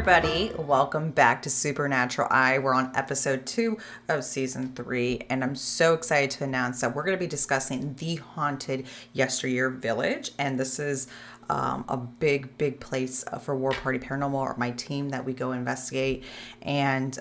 everybody. Welcome back to Supernatural Eye. We're on episode 2 of season 3, and I'm so excited to announce that we're going to be discussing the haunted Yesteryear Village. And this is a big place for War Party Paranormal, or my team, that we go investigate. And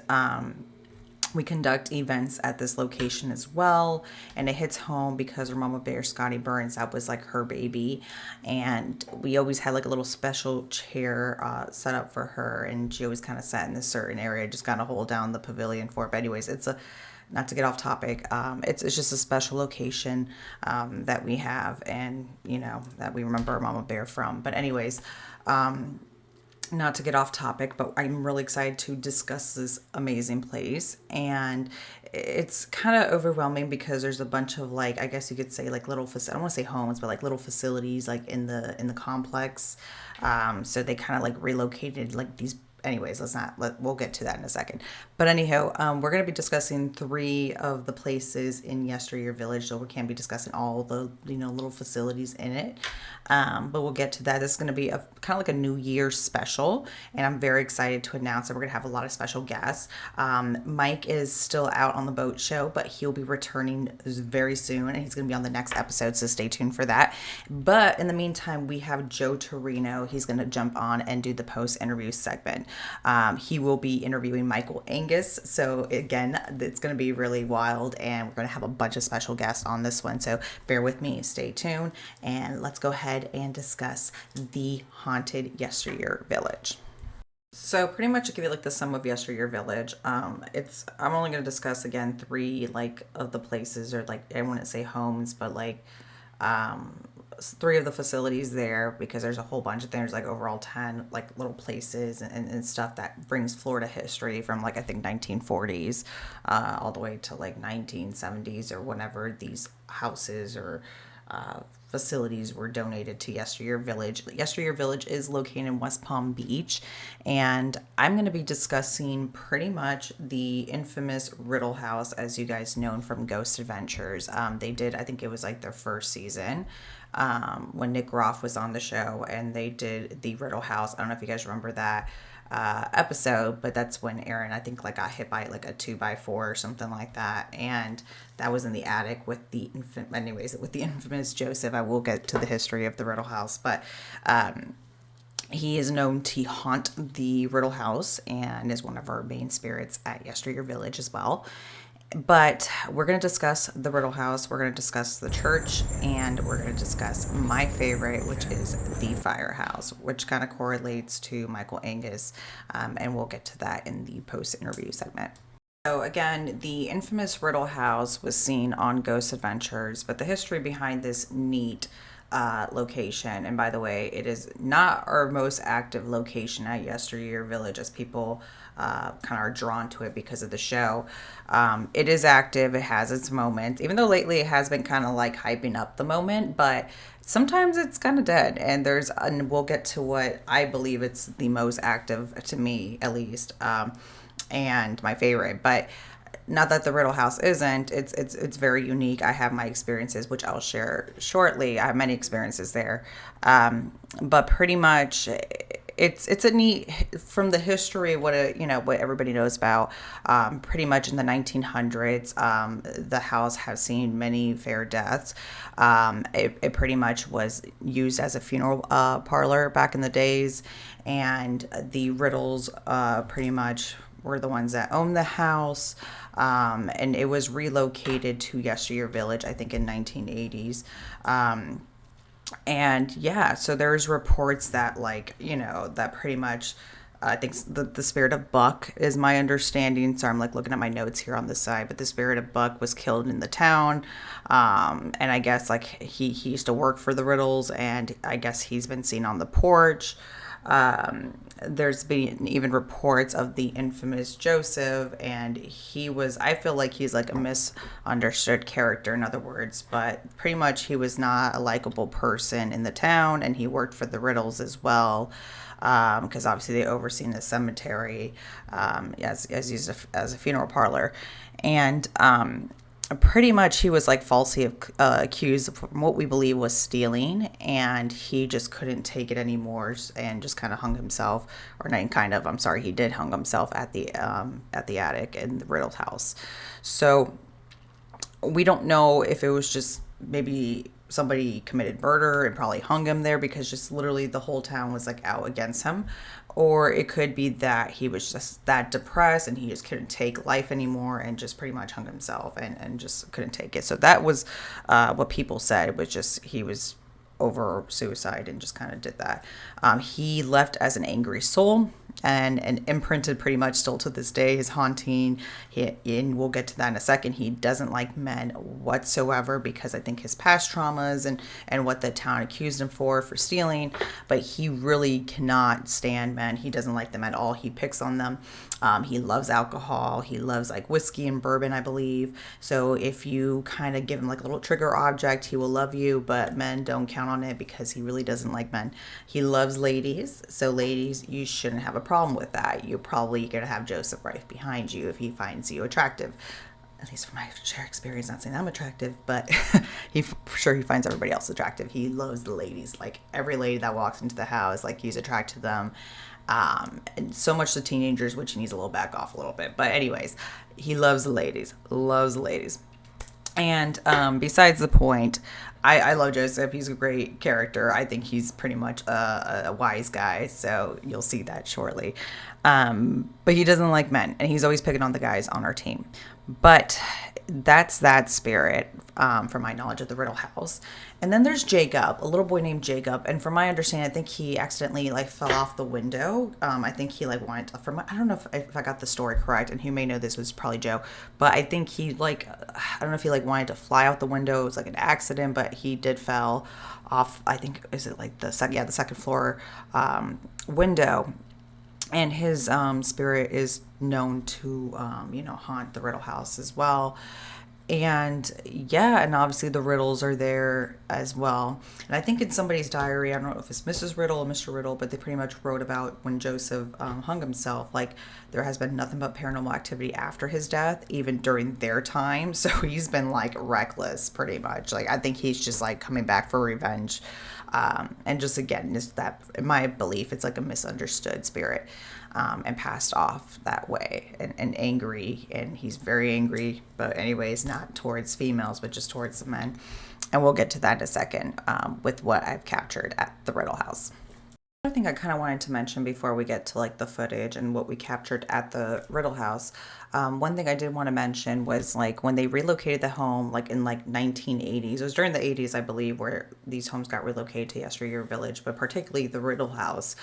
we conduct events at this location as well, and it hits home because her mama bear, Scotty Burns, that was like her baby, and we always had like a little special chair set up for her, and she always kind of sat in this certain area, just kind of hold down the pavilion for it. But anyways, it's a not to get off topic, it's just a special location that we have, and that we remember our mama bear from. But anyways, not to get off topic, but I'm really excited to discuss this amazing place. And it's kind of overwhelming because there's a bunch of, like, I guess you could say, like, little I don't want to say homes, but like little facilities like in the complex. So they kind of like relocated like these. Anyways, we'll get to that in a second. But anyhow, we're going to be discussing 3 of the places in Yesteryear Village, so we can't be discussing all the, little facilities in it. But we'll get to that. This is going to be a kind of like a New Year special, and I'm very excited to announce that we're going to have a lot of special guests. Mike is still out on the boat show, but he'll be returning very soon, and he's going to be on the next episode, so stay tuned for that. But in the meantime, we have Joe Torino. He's going to jump on and do the post-interview segment. He will be interviewing Michael Angus. So again, it's going to be really wild, and we're going to have a bunch of special guests on this one. So bear with me, stay tuned, and let's go ahead and discuss the haunted Yesteryear Village. So pretty much to give you like the sum of Yesteryear Village, I'm only going to discuss again 3 like of the places, or like I wouldn't say homes, but like 3 of the facilities there, because there's a whole bunch of things, like overall 10 like little places and stuff that brings Florida history from like I think 1940s all the way to like 1970s, or whenever these houses or facilities were donated to Yesteryear Village. Yesteryear Village is located in West Palm Beach, and I'm going to be discussing pretty much the infamous Riddle House, as you guys know from Ghost Adventures. They did, I think it was like their first season, when Nick Groff was on the show, and they did the Riddle House. I don't know if you guys remember that episode, but that's when Aaron, I think, like got hit by like a 2x4 or something like that, and that was in the attic with the infamous Joseph. I will get to the history of the Riddle House, but he is known to haunt the Riddle House and is one of our main spirits at Yesteryear Village as well. But we're going to discuss the Riddle House, we're going to discuss the church, and we're going to discuss my favorite, which is the firehouse, which kind of correlates to Michael Angus, and we'll get to that in the post-interview segment. So again, the infamous Riddle House was seen on Ghost Adventures, but the history behind this neat location, and by the way, it is not our most active location at Yesteryear Village, as people kind of are drawn to it because of the show. It is active, it has its moments, even though lately it has been kind of like hyping up the moment, but sometimes it's kind of dead. And we'll get to what I believe it's the most active, to me at least, and my favorite. But not that the Riddle House isn't. It's very unique. I have my experiences, which I'll share shortly. I have many experiences there, but pretty much it's a neat, from the history, what everybody knows about. Pretty much in the 1900s, the house has seen many fair deaths. It pretty much was used as a funeral parlor back in the days, and the Riddles pretty much were the ones that owned the house, and it was relocated to Yesteryear Village, I think, in 1980s. And yeah, so there's reports that, like, that pretty much, I think the spirit of Buck is my understanding. So I'm like looking at my notes here on the side, but the spirit of Buck was killed in the town. And I guess like he used to work for the Riddles, and I guess he's been seen on the porch. There's been even reports of the infamous Joseph, and I feel like he's like a misunderstood character, in other words, but pretty much he was not a likable person in the town, and he worked for the Riddles as well, because obviously they overseen the cemetery, as used as a funeral parlor. And pretty much he was like falsely accused of what we believe was stealing, and he just couldn't take it anymore and just kind of hung himself, or not kind of, I'm sorry, he did hung himself at the attic in the Riddle house. So we don't know if it was just maybe somebody committed murder and probably hung him there because just literally the whole town was like out against him, or it could be that he was just that depressed and he just couldn't take life anymore and just pretty much hung himself and just couldn't take it. So that was what people said. It was just he was over suicide and just kind of did that. He left as an angry soul and imprinted pretty much still to this day his haunting. And we'll get to that in a second. He doesn't like men whatsoever because I think his past traumas and what the town accused him for stealing. But he really cannot stand men. He doesn't like them at all. He picks on them. He loves alcohol. He loves like whiskey and bourbon, I believe. So if you kind of give him like a little trigger object, he will love you. But men, don't count on it because he really doesn't like men. He loves ladies. So ladies, you shouldn't have a problem with that. You're probably going to have Joseph right behind you if he finds you attractive. At least from my share experience, not saying I'm attractive, but he sure he finds everybody else attractive. He loves the ladies. Like every lady that walks into the house, like he's attracted to them. And so much to teenagers, which he needs a little back off a little bit. But anyways, he loves the ladies. Loves the ladies. And besides the point, I love Joseph. He's a great character. I think he's pretty much a wise guy. So you'll see that shortly. But he doesn't like men. And he's always picking on the guys on our team. But that's that spirit, from my knowledge of the Riddle House. And then there's Jacob, a little boy named Jacob. And from my understanding, I think he accidentally like fell off the window. I think he like wanted to, I don't know if I got the story correct, and who may know this was probably Joe, but I think he like, I don't know if he like wanted to fly out the window. It was like an accident, but he did fell off. I think, is it like the second floor window. And his spirit is known to, haunt the Riddle House as well. And yeah, and obviously the riddles are there as well. And I think in somebody's diary, I don't know if it's Mrs. Riddle or Mr. Riddle, but they pretty much wrote about when Joseph hung himself. Like there has been nothing but paranormal activity after his death, even during their time. So he's been like reckless pretty much. Like I think he's just like coming back for revenge. And just again, is that in my belief, it's like a misunderstood spirit. And passed off that way and angry. And he's very angry, but anyways, not towards females, but just towards the men. And we'll get to that in a second with what I've captured at the Riddle House. I think I kind of wanted to mention before we get to like the footage and what we captured at the Riddle House. One thing I did want to mention was like when they relocated the home, like in like 1980s, it was during the 80s, I believe, where these homes got relocated to Yesteryear Village, but particularly the Riddle House.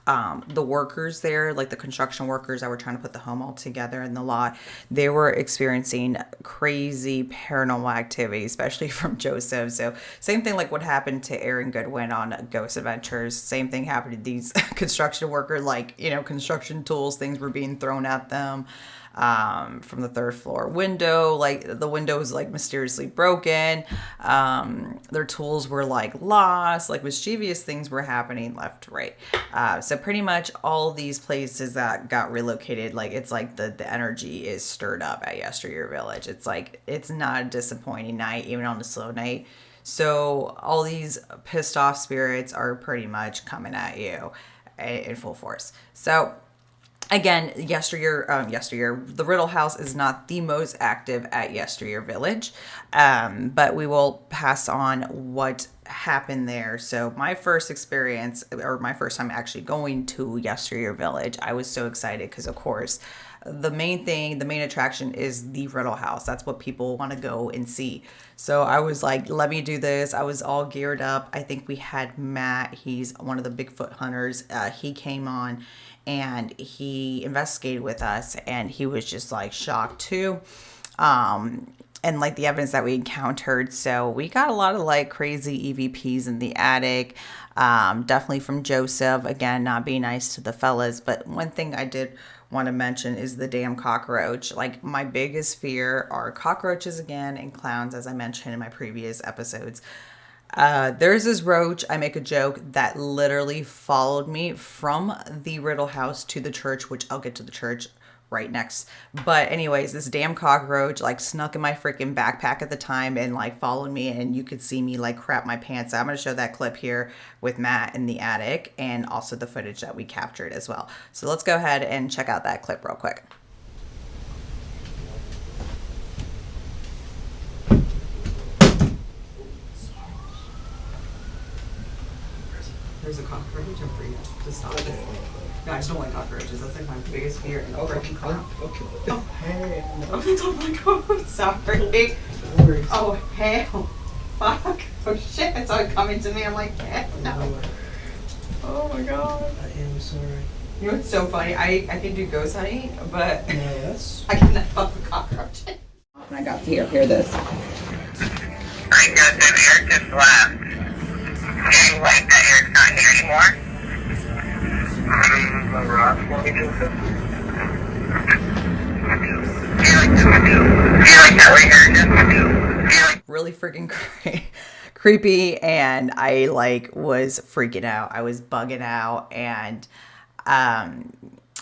The workers there, like the construction workers that were trying to put the home all together in the lot, they were experiencing crazy paranormal activity, especially from Joseph. So same thing like what happened to Aaron Goodwin on Ghost Adventures. Same thing happened to these construction workers, like, construction tools, things were being thrown at them. From the third floor window, like the window was like mysteriously broken. Their tools were like lost, like mischievous things were happening left, right. So pretty much all these places that got relocated, like it's like the energy is stirred up at Yesteryear Village. It's like, it's not a disappointing night, even on a slow night. So all these pissed off spirits are pretty much coming at you in full force. So again, yesteryear, the Riddle House is not the most active at Yesteryear Village, but we will pass on what happened there. So my first experience, or my first time actually going to Yesteryear Village, I was so excited because, of course, the main attraction is the Riddle House. That's what people want to go and see. So I was like, let me do this. I was all geared up. I think we had Matt. He's one of the Bigfoot hunters. He came on and he investigated with us, and he was just like shocked too. And like the evidence that we encountered. So we got a lot of like crazy EVPs in the attic. Definitely from Joseph, again, not being nice to the fellas. But one thing I did want to mention is the damn cockroach. Like my biggest fear are cockroaches again and clowns, as I mentioned in my previous episodes. There's this roach, I make a joke, that literally followed me from the Riddle House to the church, which I'll get to the church right next. But anyways, this damn cockroach like snuck in my freaking backpack at the time and like followed me, and you could see me like crap my pants out. I'm going to show that clip here with Matt in the attic, and also the footage that we captured as well. So let's go ahead and check out that clip real quick. There's a cockroach. I'm freaking out. Just stop this. No, I just don't like cockroaches. That's like my biggest fear. And freaking clown. Okay. Oh, Hey. oh, oh my god. Sorry. No worries. Oh, hell. Fuck. Oh, shit. It's all coming to me. I'm like, hell no. Oh my god. I am sorry. You know what's so funny? I can do ghost hunting, but Yes. I cannot fuck with cockroaches. When I got to hear this. I got that air just left. Getting like that air's not here anymore. Really freaking creepy, and I like was freaking out. I was bugging out, and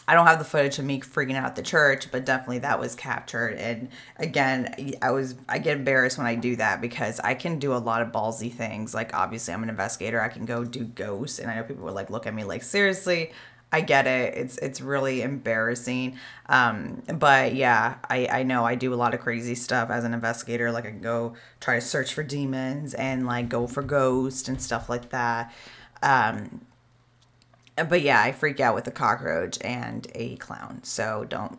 I don't have the footage of me freaking out at the church, but definitely that was captured. And again, I get embarrassed when I do that because I can do a lot of ballsy things. Like obviously I'm an investigator. I can go do ghosts, and I know people would like look at me like, seriously. I get it. It's really embarrassing. But yeah, I know I do a lot of crazy stuff as an investigator. Like I can go try to search for demons and like go for ghosts and stuff like that. But yeah, I freak out with a cockroach and a clown. So don't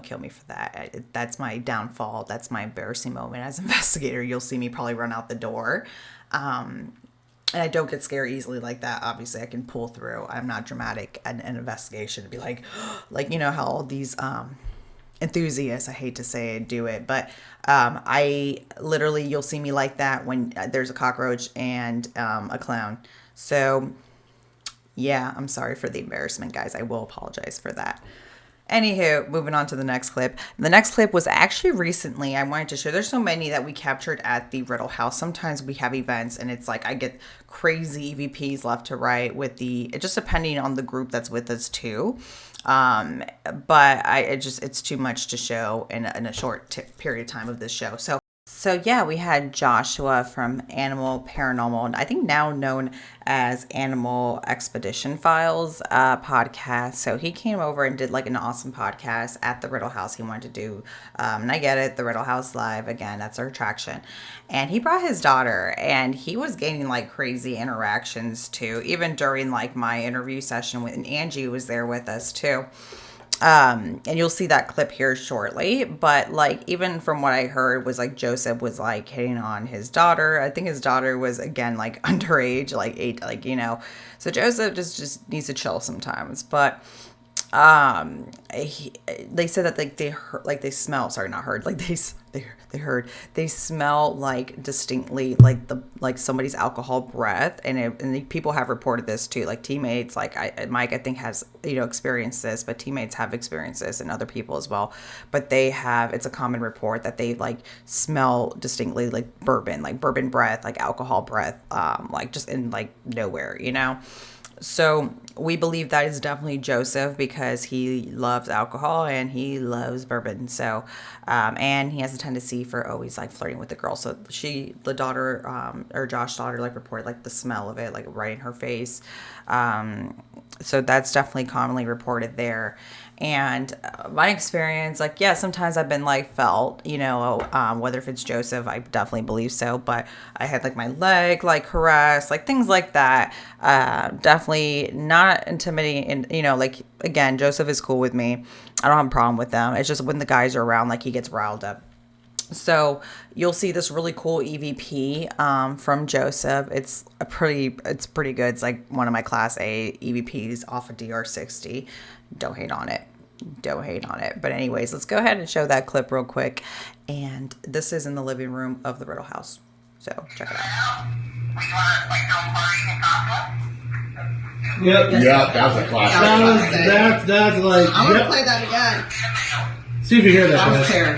kill me for that. That's my downfall. That's my embarrassing moment as an investigator. You'll see me probably run out the door. And I don't get scared easily like that. Obviously, I can pull through. I'm not dramatic in an investigation to be like, you know how all these enthusiasts, I hate to say it, do it. But I literally, you'll see me like that when there's a cockroach and a clown. So yeah, I'm sorry for the embarrassment, guys. I will apologize for that. Anywho, moving on to the next clip. The next clip was actually recently. I wanted to show. There's so many that we captured at the Riddle House. Sometimes we have events, and it's like I get crazy EVPs left to right with just depending on the group that's with us too. But it's too much to show in a short period of time of this show. So yeah, we had Joshua from Animal Paranormal, I think now known as Animal Expedition Files podcast. So he came over and did like an awesome podcast at the Riddle House. He wanted to do, and I get it, the Riddle House live, again, that's our attraction. And he brought his daughter, and he was gaining like crazy interactions too, even during like my interview session and Angie was there with us too. And you'll see that clip here shortly, but like even from what I heard was like Joseph was like hitting on his daughter. I think his daughter was again like underage, like 8, like, you know, so Joseph just needs to chill sometimes. But they said that like they heard, like they smell, sorry, not heard, like they smell like distinctly like somebody's alcohol breath, and people have reported this too, like teammates, like Mike I think has, you know, experienced this, but teammates have experienced this and other people as well. But it's a common report that they like smell distinctly like bourbon breath, like alcohol breath, like just in like nowhere, you know. So we believe that is definitely Joseph because he loves alcohol and he loves bourbon. So, and he has a tendency for always like flirting with the girl. So the daughter, or Josh's daughter, like reported like the smell of it, like right in her face. So that's definitely commonly reported there. And my experience, like, yeah, sometimes I've been like felt, you know, whether if it's Joseph, I definitely believe so, but I had like my leg like harassed, like things like that. Definitely not intimidating. And, you know, like, again, Joseph is cool with me. I don't have a problem with them. It's just when the guys are around, like he gets riled up. So you'll see this really cool EVP from Joseph. It's pretty good. It's like one of my Class A EVPs off of DR60. Don't hate on it. But anyways, let's go ahead and show that clip real quick. And this is in the living room of the Riddle House. So check it out. Yep. Yeah, that's a classic. That's like. I'm gonna play that again. See if you hear that. I don't care.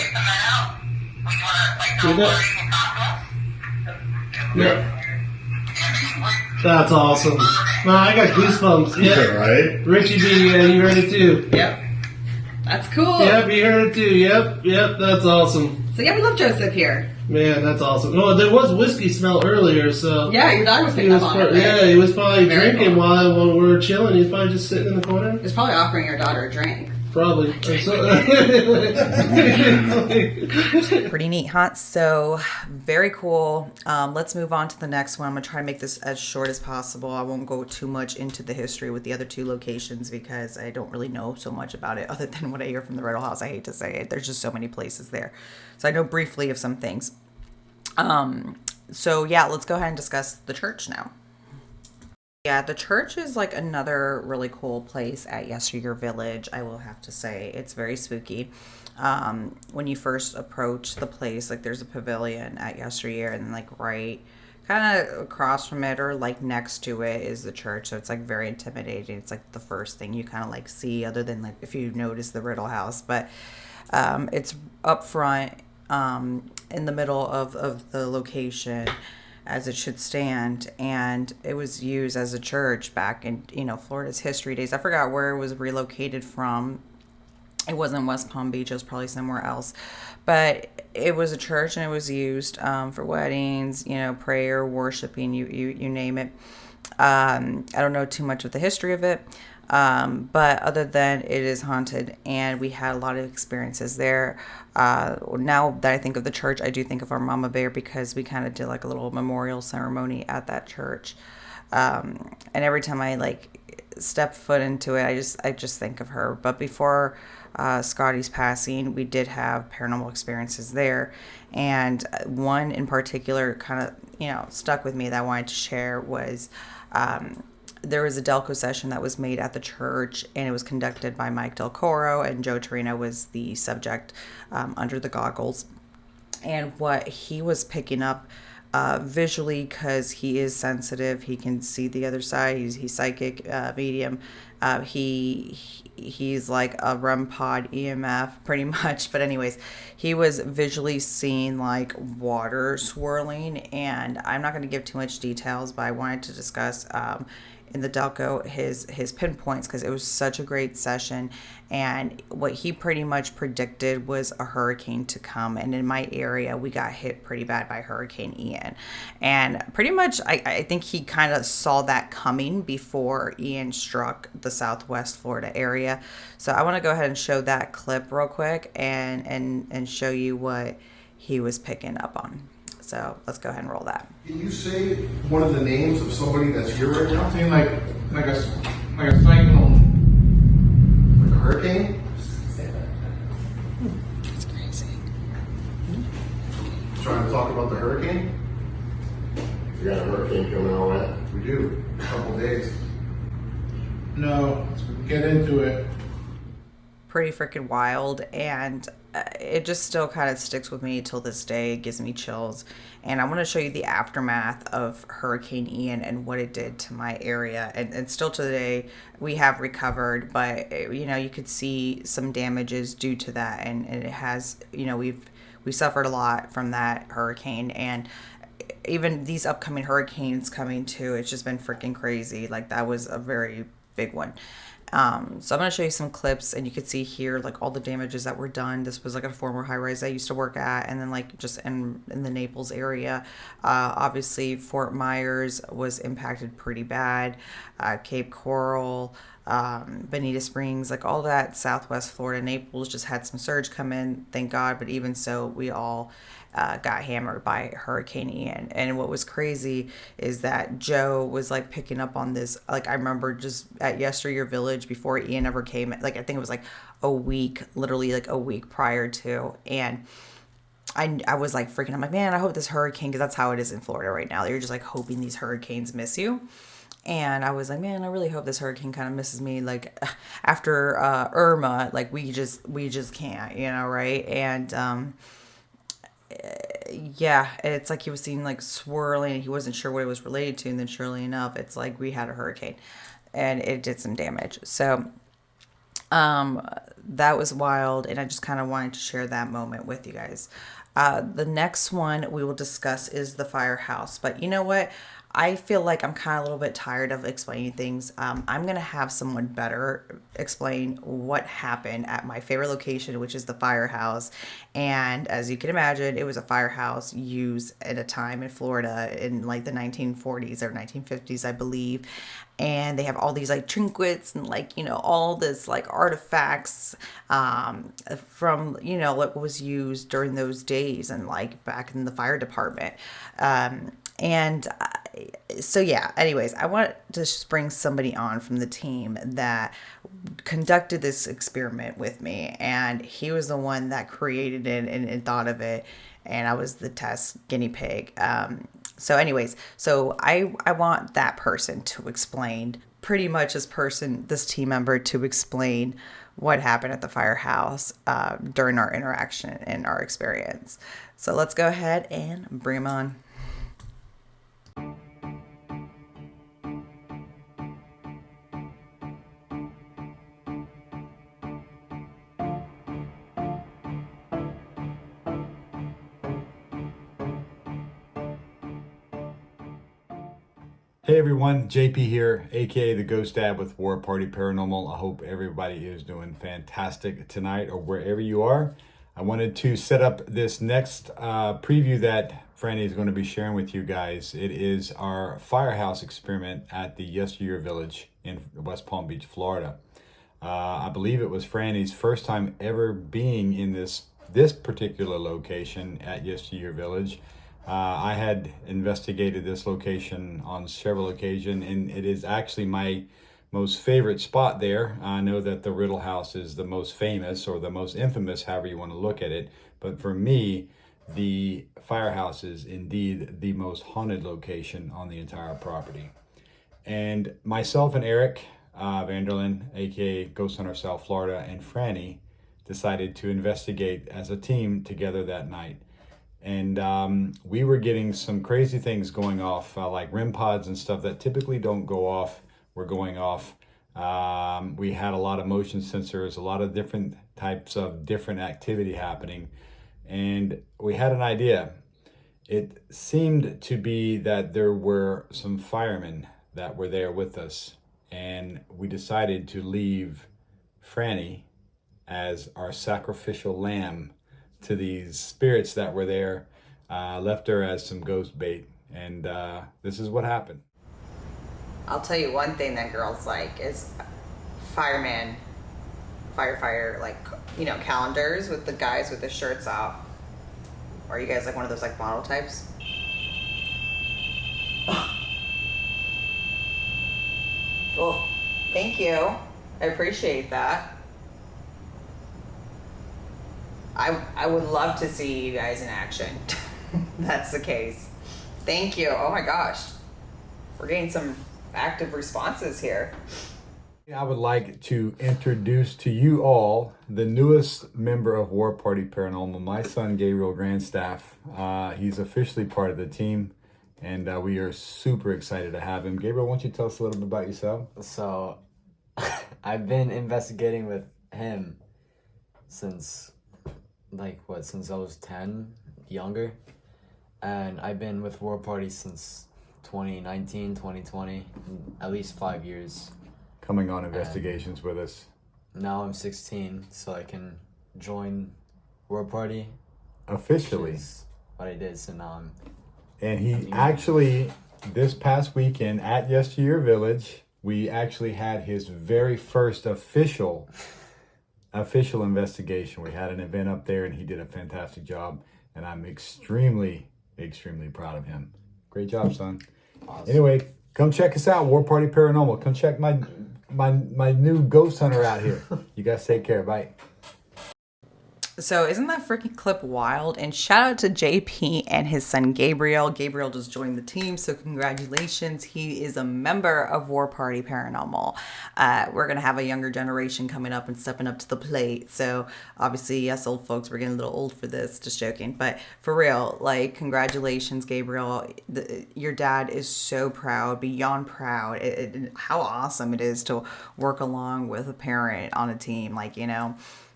Yep. That's awesome. Man, I got goosebumps. Yeah, right? Richie B, you ready too? Yep. That's cool. Yep, you heard it too. Yep, that's awesome. So yeah, we love Joseph here. Man, that's awesome. No, there was whiskey smell earlier, so. Yeah, your dog was picking up on it. Yeah, he was probably Very drinking cool. while we were chilling. He's probably just sitting in the corner. He was probably offering your daughter a drink. Probably. Pretty neat, huh? So very cool. Let's move on to the next one. I'm gonna try to make this as short as possible. I won't go too much into the history with the other two locations because I don't really know so much about it other than what I hear from the Riddle House. I hate to say it. There's just so many places there. So I know briefly of some things. So yeah, let's go ahead and discuss the church now. Yeah, the church is like another really cool place at Yesteryear Village, I will have to say. It's very spooky. When you first approach the place, like there's a pavilion at Yesteryear, and then like right kind of across from it or like next to it is the church. So it's like very intimidating. It's like the first thing you kind of like see other than like if you notice the Riddle House. But it's up front in the middle of the location as it should stand, and it was used as a church back in Florida's history days. I forgot where it was relocated from. It wasn't West Palm Beach, it was probably somewhere else, but it was a church and it was used for weddings, prayer, worshiping, you name it. I don't know too much of the history of it, but other than it is haunted, and we had a lot of experiences there. Now that I think of the church, I do think of our mama bear because we kind of did like a little memorial ceremony at that church. And every time I like step foot into it, I just think of her. But before Scotty's passing, we did have paranormal experiences there, and one in particular kind of stuck with me that I wanted to share was there was a Delco session that was made at the church, and it was conducted by Mike Del Coro, and Joe Torino was the subject under the goggles. And what he was picking up visually, because he is sensitive, he can see the other side. He's psychic, medium. He's like a REM pod EMF pretty much. But anyways, he was visually seeing like water swirling, and I'm not going to give too much details, but I wanted to discuss in the Delco his pinpoints because it was such a great session, and what he pretty much predicted was a hurricane to come. And in my area, we got hit pretty bad by Hurricane Ian, and pretty much I think he kind of saw that coming before Ian struck the Southwest Florida area. So I want to go ahead and show that clip real quick and show you what he was picking up on. So let's go ahead and roll that. Can you say one of the names of somebody that's here right now? I'm saying like a cyclone. Like a hurricane? That's crazy. Trying to talk about the hurricane? We got a hurricane coming our way. We do. A couple days. No, get into it. Pretty freaking wild, and it just still kind of sticks with me till this day. It gives me chills, and I want to show you the aftermath of Hurricane Ian and what it did to my area. And still to today, we have recovered, but you could see some damages due to that, and it has we suffered a lot from that hurricane, and even these upcoming hurricanes coming too. It's just been freaking crazy. Like that was a very big one. So I'm going to show you some clips, and you can see here like all the damages that were done. This was like a former high rise I used to work at, and then like just in the Naples area. Obviously Fort Myers was impacted pretty bad. Cape Coral, Bonita Springs, like all that Southwest Florida. Naples just had some surge come in, thank God, but even so, we all got hammered by Hurricane Ian. And what was crazy is that Joe was like picking up on this. Like I remember just at Yesteryear Village before Ian ever came, like I think it was like literally like a week prior to, and I was like freaking, I'm like, man, I hope this hurricane, because that's how it is in Florida right now. You're just like hoping these hurricanes miss you. And I was like, man, I really hope this hurricane kind of misses me. Like after Irma, like we just can't, right? And yeah, it's like he was seeing like swirling, and he wasn't sure what it was related to, and then surely enough, it's like we had a hurricane and it did some damage. So that was wild, and I just kind of wanted to share that moment with you guys. The next one we will discuss is the firehouse. But you know what? I feel like I'm kind of a little bit tired of explaining things. I'm going to have someone better explain what happened at my favorite location, which is the firehouse. And as you can imagine, it was a firehouse used at a time in Florida in like the 1940s or 1950s, I believe. And they have all these like trinkets and like, all this like artifacts from, what was used during those days and like back in the fire department. So yeah, anyways, I want to just bring somebody on from the team that conducted this experiment with me, and he was the one that created it and thought of it, and I was the test guinea pig. So anyways, so I want that person to explain, pretty much this team member to explain what happened at the firehouse during our interaction and our experience. So let's go ahead and bring him on. Hey everyone, JP here, aka the Ghost Dad with War Party Paranormal. I hope everybody is doing fantastic tonight or wherever you are. I wanted to set up this next preview that Franny is going to be sharing with you guys. It is our firehouse experiment at the Yesteryear Village in West Palm Beach, Florida. I believe it was Franny's first time ever being in this particular location at Yesteryear Village. I had investigated this location on several occasions, and it is actually my most favorite spot there. I know that the Riddle House is the most famous or the most infamous, however you want to look at it. But for me, the firehouse is indeed the most haunted location on the entire property. And myself and Eric Vanderlyn, aka Ghost Hunter South Florida, and Franny decided to investigate as a team together that night. And we were getting some crazy things going off, like REM pods and stuff that typically don't go off were going off. We had a lot of motion sensors, a lot of different types of different activity happening. And we had an idea. It seemed to be that there were some firemen that were there with us. And we decided to leave Franny as our sacrificial lamb to these spirits that were there, left her as some ghost bait, and this is what happened. I'll tell you one thing that girls like is fireman, firefighter, like, calendars with the guys with the shirts off. Are you guys like one of those like model types? Well, thank you. I appreciate that. I would love to see you guys in action. That's the case. Thank you. Oh my gosh. We're getting some active responses here. I would like to introduce to you all the newest member of War Party Paranormal, my son Gabriel Grandstaff. He's officially part of the team, and we are super excited to have him. Gabriel, why don't you tell us a little bit about yourself? So, I've been investigating with him since since I was 10, younger. And I've been with War Party since 2019, 2020, at least 5 years. Coming on investigations with us. Now I'm 16, so I can join War Party. Officially. Which is what I did, so now I'm... And he actually, this past weekend at Yesteryear Village, we actually had his very first official investigation. We had an event up there and he did a fantastic job, and I'm extremely proud of him. Great job, son. Awesome. Anyway, come check us out, War Party Paranormal. Come check my new ghost hunter out here. You guys take care. Bye. So isn't that freaking clip wild? And shout out to JP and his son Gabriel. Gabriel just joined the team, so congratulations. He is a member of War Party Paranormal. We're going to have a younger generation coming up and stepping up to the plate. So obviously, yes, old folks, we're getting a little old for this, just joking. But for real, like, congratulations, Gabriel. Your dad is so proud, beyond proud. How awesome it is to work along with a parent on a team, like,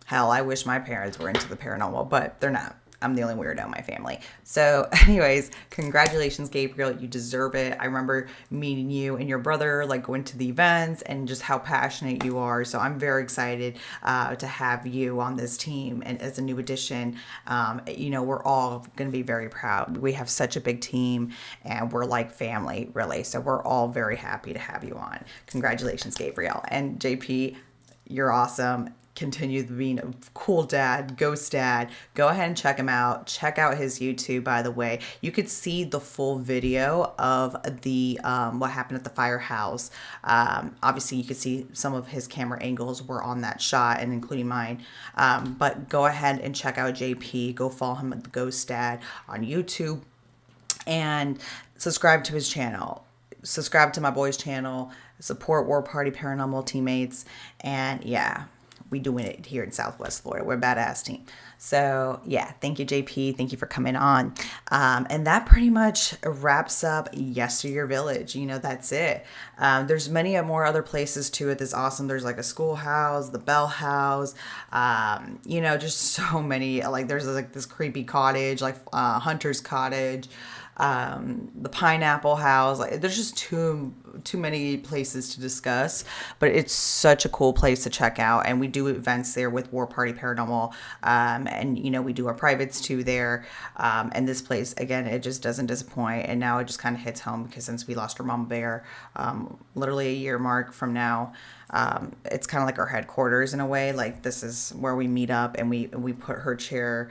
Hell, I wish my parents were into the paranormal, but they're not. I'm the only weirdo in my family. So anyways, congratulations, Gabriel. You deserve it. I remember meeting you and your brother, like going to the events and just how passionate you are. So I'm very excited to have you on this team and as a new addition. We're all going to be very proud. We have such a big team and we're like family, really. So we're all very happy to have you on. Congratulations, Gabriel. And JP, you're awesome. Continue being a cool dad, ghost dad. Go ahead and check him out. Check out his YouTube, by the way. You could see the full video of the what happened at the firehouse. Obviously, you could see some of his camera angles were on that shot, and including mine. But go ahead and check out JP. Go follow him at the Ghost Dad on YouTube, and subscribe to his channel. Subscribe to my boy's channel. Support War Party Paranormal teammates, and yeah. We doing it here in Southwest Florida. We're a badass team. So yeah, thank you, JP. Thank you for coming on. And that pretty much wraps up Yesteryear Village. That's it. There's many more other places to it that's awesome. There's like a schoolhouse, the Bell House, just so many. Like there's like this creepy cottage, like Hunter's Cottage, the Pineapple House. Like there's just too many places to discuss, but it's such a cool place to check out. And we do events there with War Party Paranormal, and we do our privates too there. And this place, again, it just doesn't disappoint. And now it just kind of hits home because since we lost our mama bear, literally a year mark from now, it's kind of like our headquarters in a way. Like this is where we meet up, and we put her chair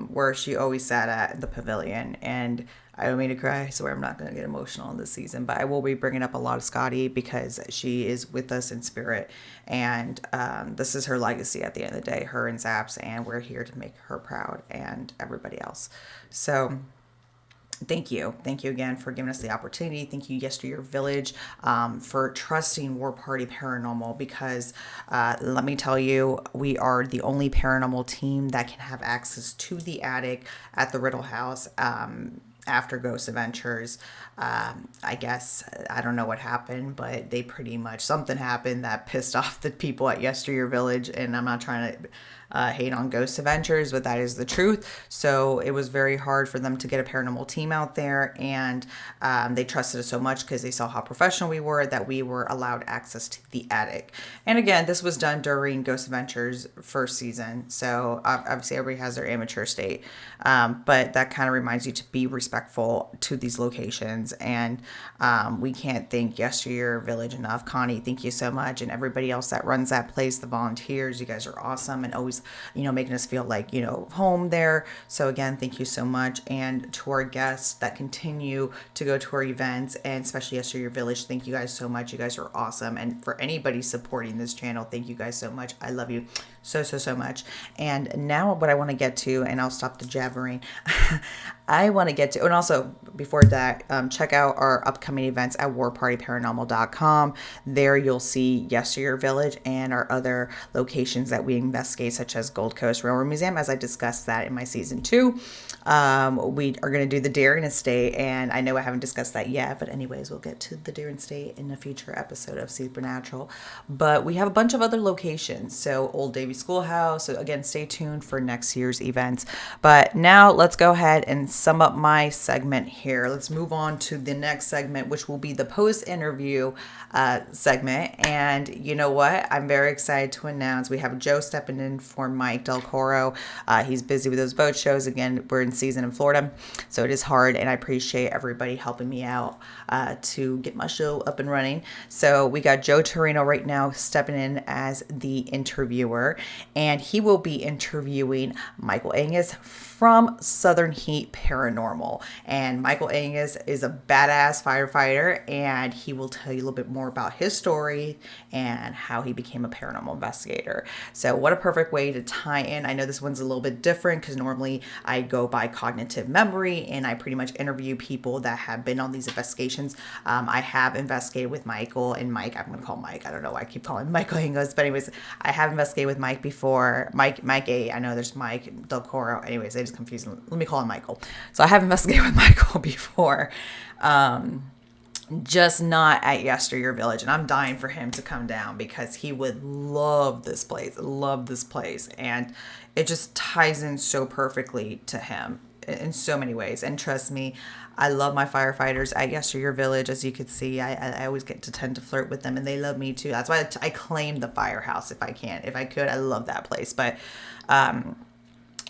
where she always sat at the pavilion. And I don't mean to cry, so I'm not going to get emotional in this season, but I will be bringing up a lot of Scotty because she is with us in spirit, and this is her legacy at the end of the day, her and Zaps, and we're here to make her proud and everybody else. So thank you again for giving us the opportunity. Thank you, Yesteryear Village, for trusting War Party Paranormal, because let me tell you, we are the only paranormal team that can have access to the attic at the Riddle House after Ghost Adventures. I guess I don't know what happened, but something happened that pissed off the people at Yesteryear Village, and I'm not trying to hate on Ghost Adventures, but that is the truth. So it was very hard for them to get a paranormal team out there, and they trusted us so much because they saw how professional we were that we were allowed access to the attic. And again, this was done during Ghost Adventures first season, so obviously everybody has their amateur state, but that kind of reminds you to be respectful to these locations. And we can't thank Yesteryear Village enough. Connie, thank you so much, and everybody else that runs that place, the volunteers, you guys are awesome and always making us feel like home there. So again, thank you so much. And to our guests that continue to go to our events, and especially Yesteryear Village, thank you guys so much. You guys are awesome. And for anybody supporting this channel, thank you guys so much. I love you so much. And now what I want to get to, and I'll stop the jabbering, I want to get to, and also before that, check out our upcoming events at warpartyparanormal.com. There you'll see Yesteryear Village and our other locations that we investigate, such as Gold Coast Railroad Museum, as I discussed that in my season 2. We are going to do the Daring Estate, and I know I haven't discussed that yet, but anyways, we'll get to the Daring Estate in a future episode of Supernatural. But we have a bunch of other locations, so Old Davy Schoolhouse. So again, stay tuned for next year's events. But now let's go ahead and sum up my segment here. Let's move on to the next segment, which will be the post-interview segment. And you know what? I'm very excited to announce we have Joe stepping in for Mike Del Coro. He's busy with those boat shows. Again, we're in season in Florida, so it is hard, and I appreciate everybody helping me out to get my show up and running. So we got Joe Torino right now stepping in as the interviewer, and he will be interviewing Michael Angus from Southern Heat Paranormal. And Michael Angus is a badass firefighter, and he will tell you a little bit more about his story and how he became a paranormal investigator. So what a perfect way to tie in. I know this one's a little bit different because normally I go by cognitive memory and I pretty much interview people that have been on these investigations. I have investigated with Michael and Mike. I'm going to call Mike. I don't know why I keep calling him Michael Angus, but anyways, I have investigated with Mike before. Mike A. I know there's Mike Del Coro. Anyways, I just confused him. Let me call him Michael. So I have investigated with Michael before. just not at Yesteryear Village. And I'm dying for him to come down because he would love this place. And it just ties in so perfectly to him in so many ways. And trust me, I love my firefighters at Yesteryear Village. As you can see, I always get to tend to flirt with them, and they love me too. That's why I claim the firehouse if I can. If I could, I love that place. But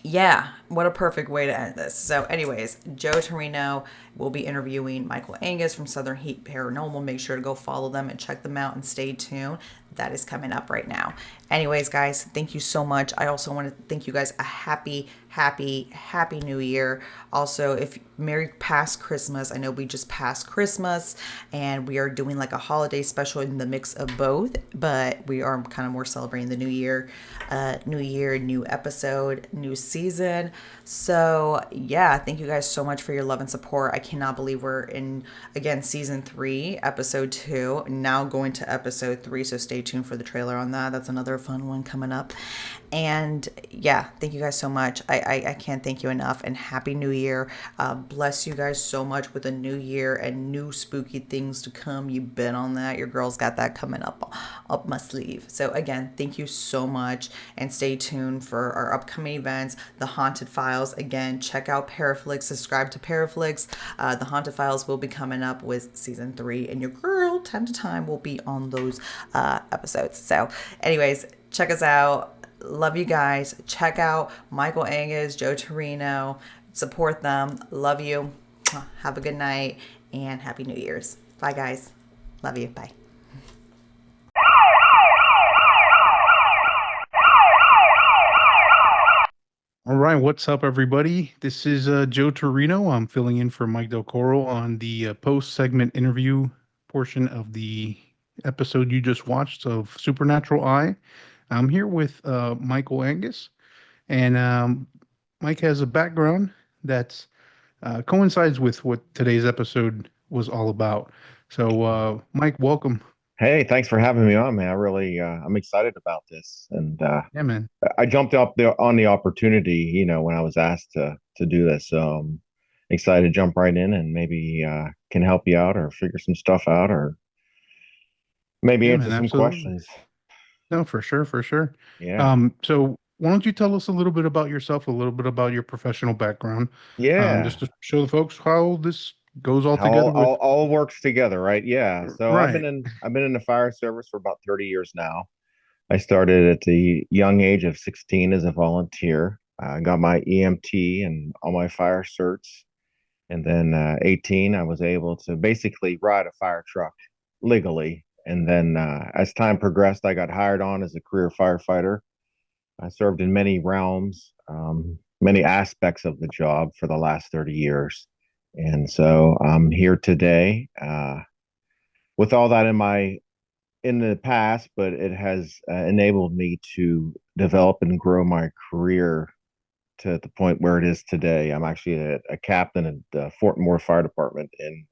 yeah, what a perfect way to end this. So, anyways, Joe Torino will be interviewing Michael Angus from Southern Heat Paranormal. Make sure to go follow them and check them out and stay tuned. That is coming up right now. Anyways, guys, thank you so much. I also want to thank you guys a happy new year. Also, if Merry past Christmas. I know we just passed Christmas and we are doing like a holiday special in the mix of both, but we are kind of more celebrating the new year. New episode, new season. So yeah, thank you guys so much for your love and support. I cannot believe we're in, again, season 3, episode 2, now going to episode 3. So stay tuned for the trailer on that. That's another fun one coming up. And yeah, thank you guys so much. I can't thank you enough. And happy new year. Bless you guys so much with a new year and new spooky things to come. You bet on that. Your girl's got that coming up my sleeve. So again, thank you so much, and stay tuned for our upcoming events. The Haunted Files, again, check out Paraflix, subscribe to Paraflix. The Haunted Files will be coming up with season 3, and your girl time to time will be on those episodes. So anyways, check us out. Love you guys. Check out Michael Angus, Joe Torino. Support them. Love you. Have a good night and happy New Year's. Bye, guys. Love you. Bye. All right, what's up, everybody? This is Joe Torino. I'm filling in for Mike Del Coro on the post-segment interview portion of the episode you just watched of Supernatural Eye. I'm here with Michael Angus, and Mike has a background that coincides with what today's episode was all about. So, Mike, welcome. Hey, thanks for having me on, man. I really, I'm excited about this, and Yeah, man. I jumped up there on the opportunity, when I was asked to do this. So I'm excited to jump right in and maybe can help you out or figure some stuff out or maybe Yeah, answer man, some absolutely. questions. No, for sure, for sure. Yeah. So why don't you tell us a little bit about yourself, a little bit about your professional background, Yeah. just to show the folks how this goes all How together with, all works together, right? Yeah. So right, I've been in the fire service for about 30 years now. I started at the young age of 16 as a volunteer. I got my EMT and all my fire certs. And then 18, I was able to basically ride a fire truck legally. And then as time progressed, I got hired on as a career firefighter. I served in many realms, many aspects of the job for the last 30 years. And so I'm here today with all that in the past, but it has enabled me to develop and grow my career to the point where it is today. I'm actually a captain at the Fort Moore Fire Department in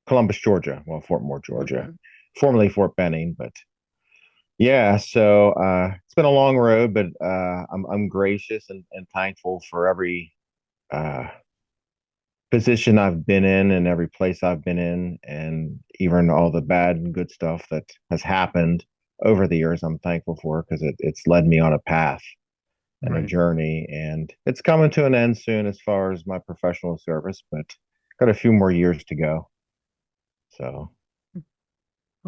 Columbus, Georgia. Well, Fort Moore, Georgia, okay, formerly Fort Benning, but yeah. So it's been a long road, but I'm gracious and thankful for every uh, position I've been in and every place I've been in, and even all the bad and good stuff that has happened over the years. I'm thankful for because it's led me on a path and a right. journey, and it's coming to an end soon as far as my professional service, but got a few more years to go. So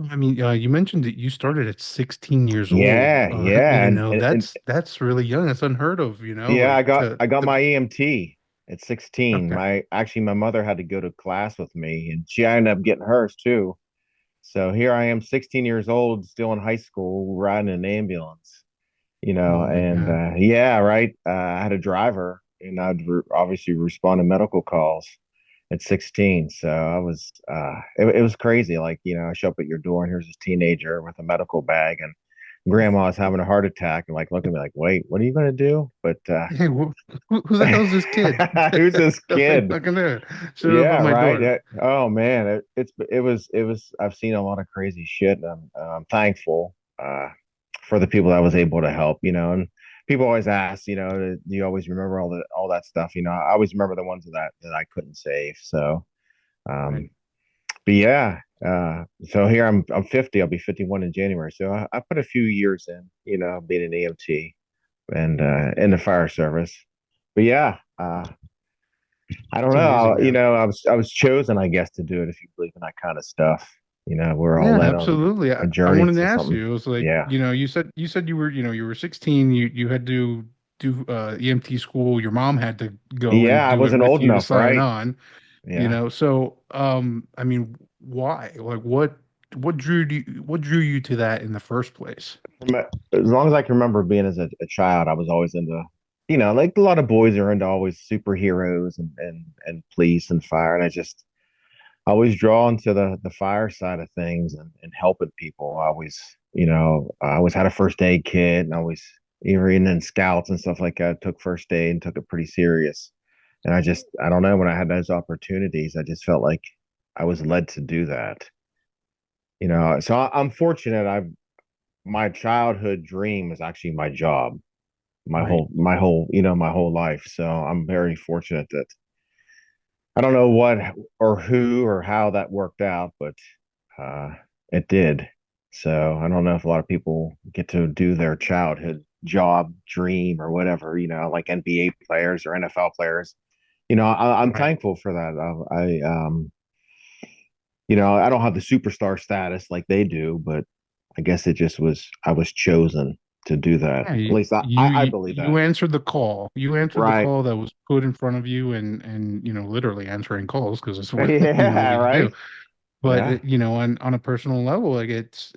I mean, you mentioned that you started at 16 years old. yeah, yeah, and That's really young. That's unheard of, yeah, like to, I got to my EMT at 16. okay. My mother had to go to class with me, and she ended up getting hers too. So here I am, 16 years old, still in high school, riding an ambulance. Oh my And God. yeah, right. I had a driver, and obviously respond to medical calls at 16. So I was, it was crazy. Like, I show up at your door and here's this teenager with a medical bag, and grandma's having a heart attack, and like, look at me like, wait, what are you going to do? But, Hey, who the hell is this kid? who's this That's like kid? fucking there. Showed up Yeah, at my right. door. Yeah. Oh man, it was. I've seen a lot of crazy shit, and I'm thankful for the people that I was able to help. And people always ask, do you always remember all that stuff? I always remember the ones that I couldn't save. So, Right. um, but yeah, so here I'm 50. I'll be 51 in January. So I put a few years in, being an EMT and in the fire service. But yeah, I don't It's amazing, know. man. I was chosen, I guess, to do it if you believe in that kind of stuff. We're all Yeah, led on absolutely. a I journey wanted to to ask something. you. It was like, Yeah. you said you were 16, you had to do EMT school. Your mom had to go and Yeah, I do it wasn't with old you to enough, sign right? on, Yeah. So I mean, why? Like what drew you to that in the first place? As long as I can remember being as a child, I was always into, like a lot of boys are into always superheroes and police and fire. And I always drawn to the fire side of things and helping people. I always had a first aid kit and I always, even in scouts and stuff like that, took first aid and took it pretty serious. And I don't know, when I had those opportunities, I just felt like I was led to do that. So I'm fortunate. My childhood dream is actually my job, Right. my whole life. So I'm very fortunate that I don't know what or who or how that worked out, but uh, it did. So I don't know if a lot of people get to do their childhood job, dream, or whatever, like NBA players or NFL players. I'm Right. thankful for that. I don't have the superstar status like they do, but I guess I was chosen to do that. Yeah, At least I believe you that. answered the call. You answered the Right. call that was put in front of you, and literally answering calls because it's what Yeah, what you do. right. But Yeah. on a personal level, like it's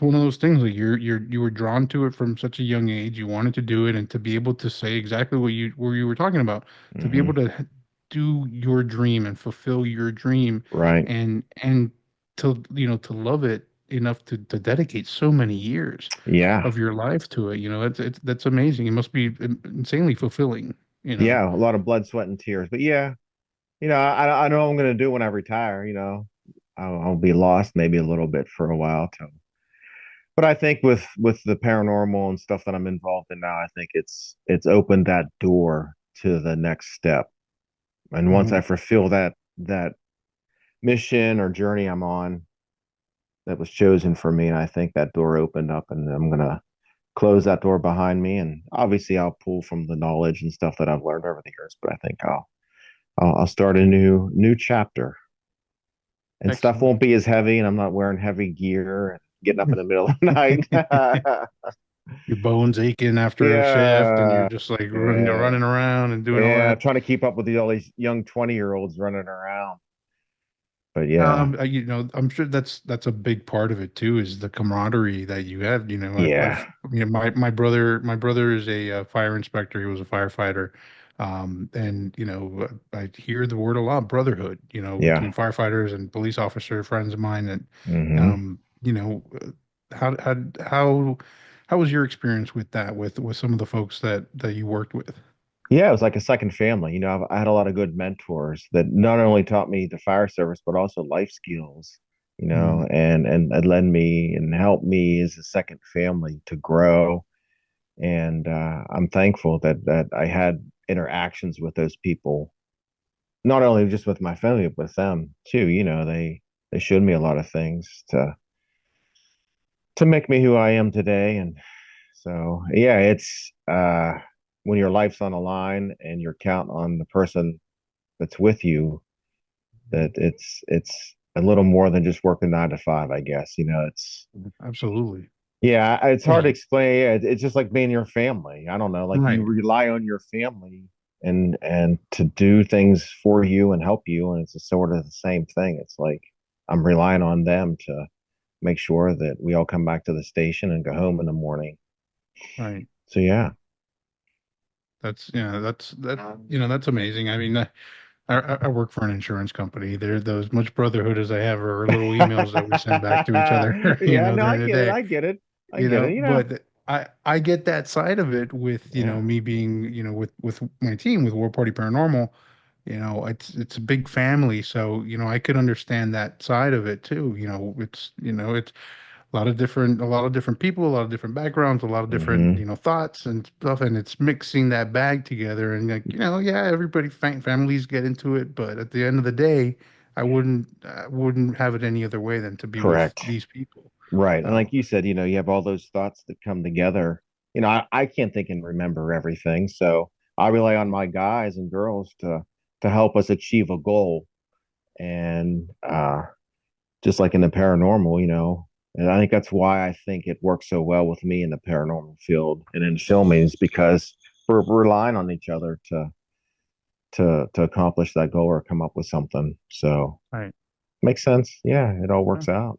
one of those things like you were drawn to it from such a young age. You wanted to do it, and to be able to say exactly what you were talking about, to be able Hmm. to do your dream and fulfill your dream, Right. and to to love it enough to dedicate so many years Yeah. of your life to it. That's amazing. It must be insanely fulfilling. You know. Yeah. A lot of blood, sweat, and tears. But yeah, I know what I'm going to do when I retire. I'll be lost maybe a little bit for a while. But I think with the paranormal and stuff that I'm involved in now, I think it's opened that door to the next step. And once I Mhm. fulfill that mission or journey I'm on that was chosen for me, and I think that door opened up, and I'm gonna close that door behind me. And obviously, I'll pull from the knowledge and stuff that I've learned over the years. But I think I'll start a new chapter, and stuff Excellent. won't be as heavy, and I'm not wearing heavy gear and getting up in the middle of the night. Your bones aching after a shift, and you're Yeah, just like yeah, running around and doing all yeah. that. Trying to keep up with all these young 20-year-olds running around. But yeah, I'm sure that's a big part of it too, is the camaraderie that you have. yeah, My brother is a fire inspector. He was a firefighter, and I hear the word a lot, brotherhood. yeah. Between firefighters and police officer friends of mine, and Hmm. um, you know, how how how how was your experience with that with some of the folks that you worked with? Yeah, it was like a second family. I had a lot of good mentors that not only taught me the fire service, but also life skills, Mm, and led me and helped me as a second family to grow. And I'm thankful that I had interactions with those people, not only just with my family, but with them too. They showed me a lot of things to make me who I am today. And so, yeah, it's when your life's on the line and you're counting on the person that's with you, that it's a little more than just working 9 to 5, I guess. absolutely. Yeah, it's hard to Yeah. explain. Yeah, it's just like being your family. I don't know, like you Right. rely on your family and to do things for you and help you, and it's a sort of the same thing. It's like I'm relying on them to make sure that we all come back to the station and go home in the morning. Right. So yeah. That's amazing. I mean, I work for an insurance company. There, as much brotherhood as I have are little emails that we send back to each other, Yeah, no, I during the get it. day. I get it. I get it. But I get that side of it with, Yeah. me being, with my team with War Party Paranormal. It's a big family, so I could understand that side of it too. It's a lot of different people, a lot of different backgrounds, a lot of different, Hmm. thoughts and stuff, and it's mixing that bag together. And like, yeah, everybody families get into it, but at the end of the day, I wouldn't have it any other way than to be with Correct. these people. Right. And Um, like you said, you have all those thoughts that come together. I can't think and remember everything. So I rely on my guys and girls to help us achieve a goal. And just like in the paranormal, and I think that's why I think it works so well with me in the paranormal field and in filming is because we're relying on each other to accomplish that goal or come up with something. So right. makes sense. Yeah, it all Yeah. works out.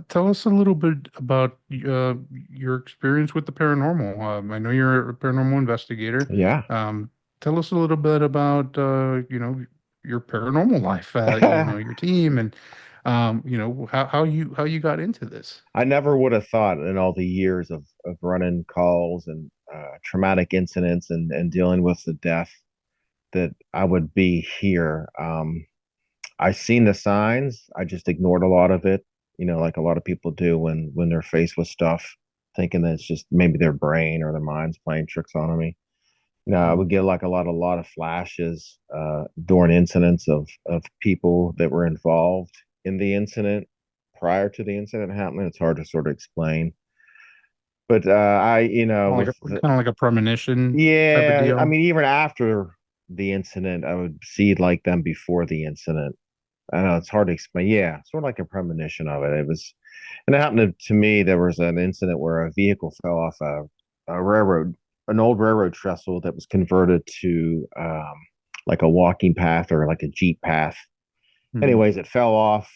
Tell us a little bit about your experience with the paranormal. I know you're a paranormal investigator. Yeah. Um, Tell us a little bit about your paranormal life. Your team, and how you got into this. I never would have thought in all the years of running calls and traumatic incidents and dealing with the death that I would be here. I seen the signs. I just ignored a lot of it, like a lot of people do when they're faced with stuff, thinking that it's just maybe their brain or their mind's playing tricks on me. I Mm, would get like a lot of flashes during incidents of people that were involved in the incident prior to the incident happening. It's hard to sort of explain, but with kind of like a premonition type of yeah, I deal. mean, even after the incident, I would see like them before the incident. I know it's hard to explain. Yeah, sort of like a premonition of it. And it happened to me. There was an incident where a vehicle fell off a railroad, an old railroad trestle that was converted to like a walking path or like a jeep path. Mm, Anyways, it fell off,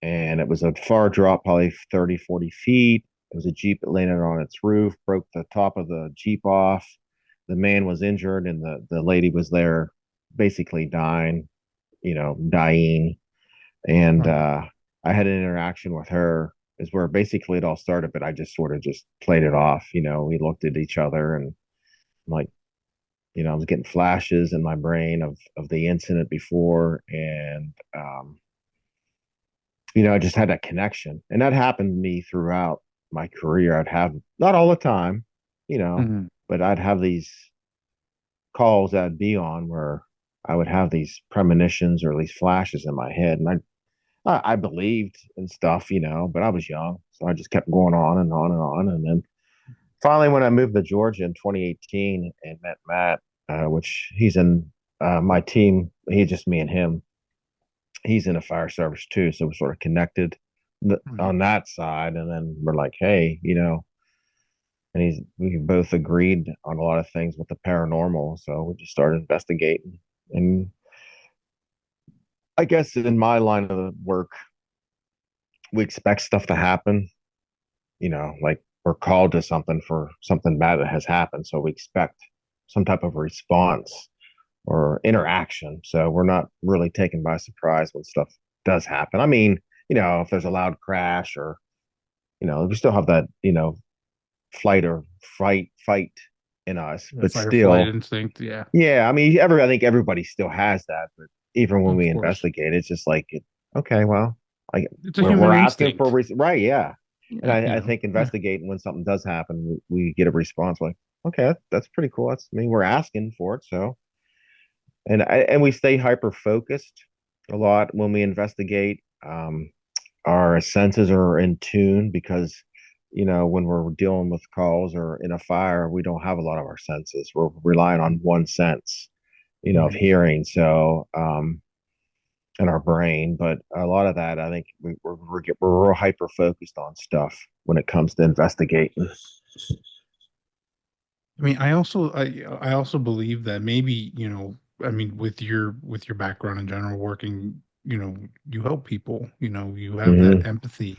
and it was a far drop, probably 30, 40 feet. It was a jeep that landed on its roof, broke the top of the jeep off. The man was injured, and the lady was there, basically dying, and right. I had an interaction with her is where basically it all started, but I just sort of just played it off. We looked at each other and like, I was getting flashes in my brain of the incident before, and I just had that connection, and that happened to me throughout my career. I'd have not all the time, you know, Mm, but I'd have these calls that I'd be on where I would have these premonitions or these flashes in my head, and I believed in stuff, but I was young, so I just kept going on and on and on. And then finally, when I moved to Georgia in 2018 and met Matt, which he's in my team, he's just me and him. He's in a fire service too, so we're sort of connected right. on that side. And then we're like, hey, and we both agreed on a lot of things with the paranormal, so we just started investigating. And I guess in my line of work, we expect stuff to happen like we're called to something for something bad that has happened. So we expect some type of response or interaction. So we're not really taken by surprise when stuff does happen. I mean, if there's a loud crash or, we still have that, flight or fight in us, Yeah, but fight or flight still, instinct. Yeah, yeah, I mean, I think everybody still has that, but even when of we course. investigate, it's just like, okay, well, I, It's a we're human asking for, instinct. right, yeah. And Yeah, I think yeah. investigating when something does happen, we get a response like, okay, that's pretty cool. I mean, we're asking for it. So, and we stay hyper focused a lot when we investigate. Our senses are in tune because, when we're dealing with calls or in a fire, we don't have a lot of our senses. We're relying on one sense, of Mhm. hearing. So, in our brain, but a lot of that, I think we're real hyper focused on stuff when it comes to investigating. I mean, I also believe that maybe, I mean, with your background in general, working, you help people, you have that Hmm. empathy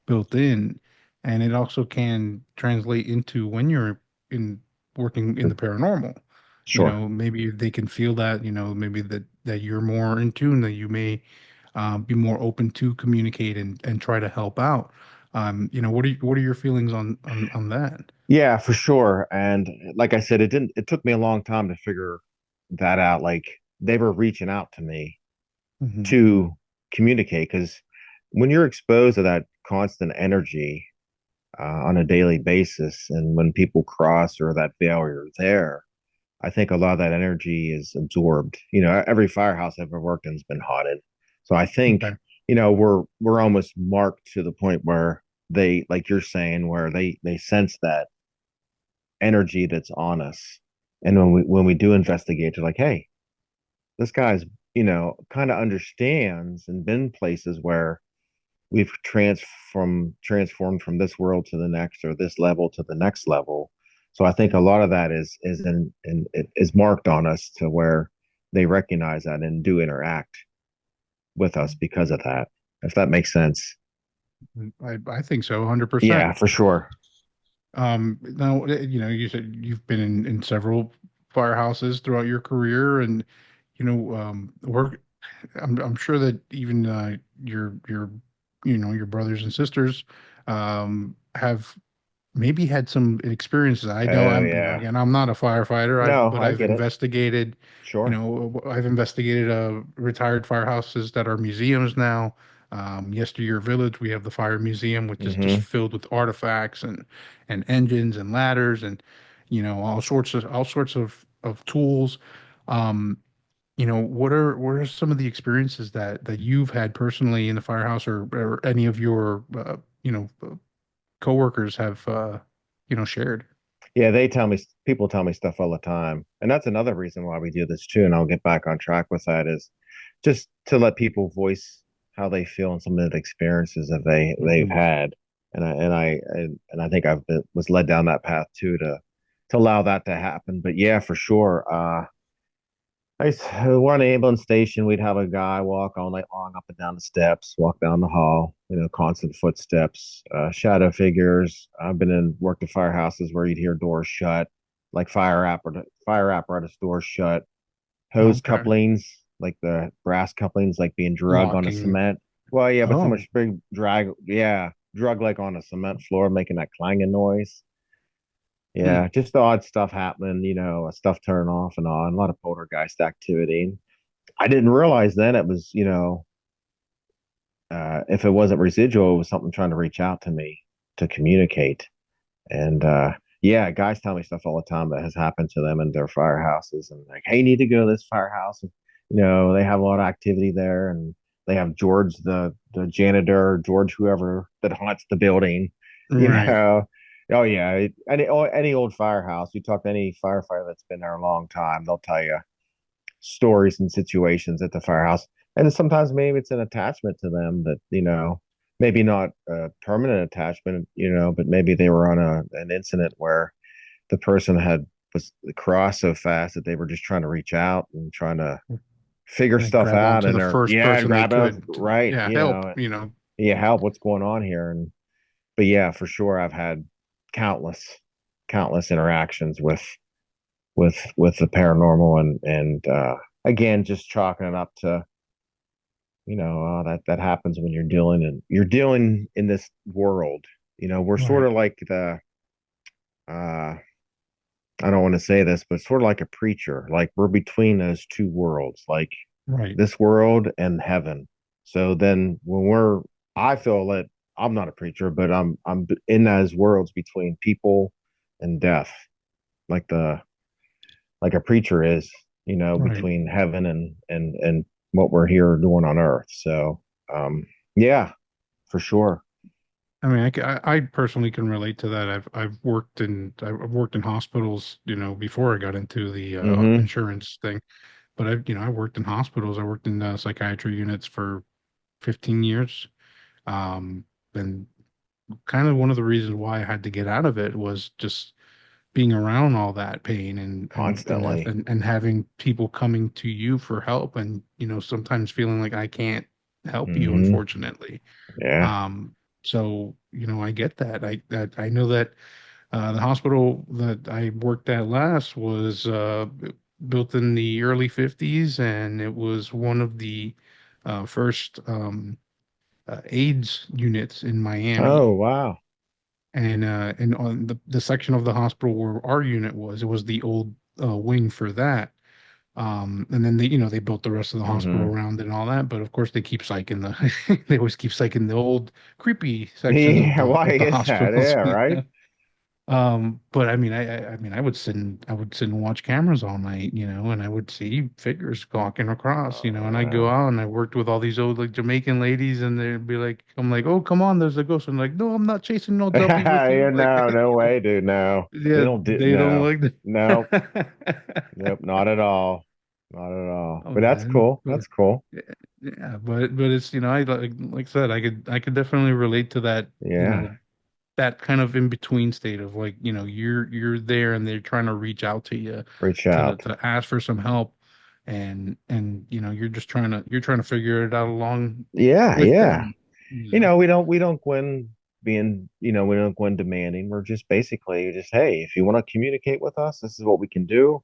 built in, and it also can translate into when you're in working in the paranormal. Sure. Maybe they can feel that, maybe that you're more in tune, that you may be more open to communicate and try to help out. What are your feelings on that? Yeah, for sure. And like I said, it took me a long time to figure that out. Like they were reaching out to me Hmm. to communicate because when you're exposed to that constant energy on a daily basis, and when people cross or that failure there, I think a lot of that energy is absorbed. Every firehouse I've ever worked in has been haunted. So I think, Okay. we're almost marked to the point where they, like you're saying, where they sense that energy that's on us. And when we do investigate, they're like, hey, this guy's, kind of understands and been places where we've transformed from this world to the next, or this level to the next level. So I think a lot of that is in it is marked on us to where they recognize that and do interact with us because of that. If that makes sense. I think so, 100%. Yeah, for sure. Now, you said you've been in several firehouses throughout your career, and work. I'm sure that even your your brothers and sisters have maybe had some experiences. I know Oh I'm, yeah. again, I'm not a firefighter. No, But I I've get it. investigated, Sure. I've investigated retired firehouses that are museums now. Yesteryear Village, we have the Fire Museum, which is just Mm-hmm. filled with artifacts and engines and ladders and all sorts of tools. Um, what are some of the experiences that you've had personally in the firehouse, or any of your coworkers have shared? Yeah, people tell me stuff all the time. And that's another reason why we do this too. And I'll get back on track with that is just to let people voice how they feel and some of the experiences that they've Mhm. had. And I think was led down that path too to allow that to happen. But yeah, for sure. We're on an ambulance station. We'd have a guy walk all night long up and down the steps, walk down the hall, constant footsteps, shadow figures. I've been worked in firehouses where you'd hear doors shut, like fire apparatus doors shut, hose Okay. couplings, like the brass couplings, like being drug on a Locking. cement. Well, yeah, but so Oh, much big drag, yeah, drug like on a cement floor, making that clanging noise. hmm. Yeah, just the odd stuff happening, stuff turning off and on, a lot of poltergeist activity. I didn't realize then it was, if it wasn't residual, it was something trying to reach out to me to communicate. And yeah, guys tell me stuff all the time that has happened to them in their firehouses, and like, hey, you need to go to this firehouse. And, they have a lot of activity there, and they have George, the janitor, George, whoever that haunts the building. You Right. know, oh yeah, any old firehouse. You talk to any firefighter that's been there a long time, they'll tell you stories and situations at the firehouse. And sometimes maybe it's an attachment to them that, maybe not a permanent attachment, but maybe they were on an incident where the person was crossed so fast that they were just trying to reach out and trying to figure Like stuff grab out. onto And the they're, first yeah, person they grab it, could. right. Yeah, help. Yeah, help. What's going on here? But yeah, for sure, I've had countless, countless interactions with the paranormal, and again, just chalking it up to that happens when you're dealing in this world. We're sort Right. of like the uh I don't want to say this, but sort of like a preacher. Like we're between those two worlds, like Right. this world and heaven. So then I feel that I'm not a preacher, but I'm in those worlds between people and death, like the like a preacher is, Right. between heaven and what we're here doing on earth. So, yeah, for sure. I mean, I personally can relate to that. I've worked in hospitals, before I got into the Hmm. insurance thing. But I worked in hospitals. I worked in psychiatry units for 15 years. Um, and kind of one of the reasons why I had to get out of it was just being around all that pain Constantly. and having people coming to you for help, and sometimes feeling like I can't help you, Hmm. unfortunately. Yeah. um so I get that. I know that the hospital that I worked at last was built in the early 50s, and it was one of the first AIDS units in Oh, Miami. wow. And on the section of the hospital where our unit was, it was the old wing for that. And then they built the rest of the hospital Hmm. around it and all that. But of course, they keep psyching the they always keep psyching the old creepy sections Yeah. Why of the is that? hospitals. Yeah. Right. But I mean, I mean, I would sit and watch cameras all night, and I would see figures walking across, and I go Wow. out and I worked with all these old like Jamaican ladies, and they'd be like, I'm like, oh, come on, there's a ghost. I'm like, no, I'm not chasing no W with Yeah, you. Like, no, no way, dude. No, we yeah, don't do they don't no, like nope, that. nope, not at all, not at all. Oh But that's man, cool. That's cool. yeah, but it's I like I said, I could definitely relate to that, Yeah, that kind of in between state of like, you're there and they're trying to reach out to you reach to out. ask for some help, and you're trying to figure it out along Yeah, with yeah. them. You know. We don't go in being, we don't go in demanding. We're just basically just, hey, if you want to communicate with us, this is what we can do.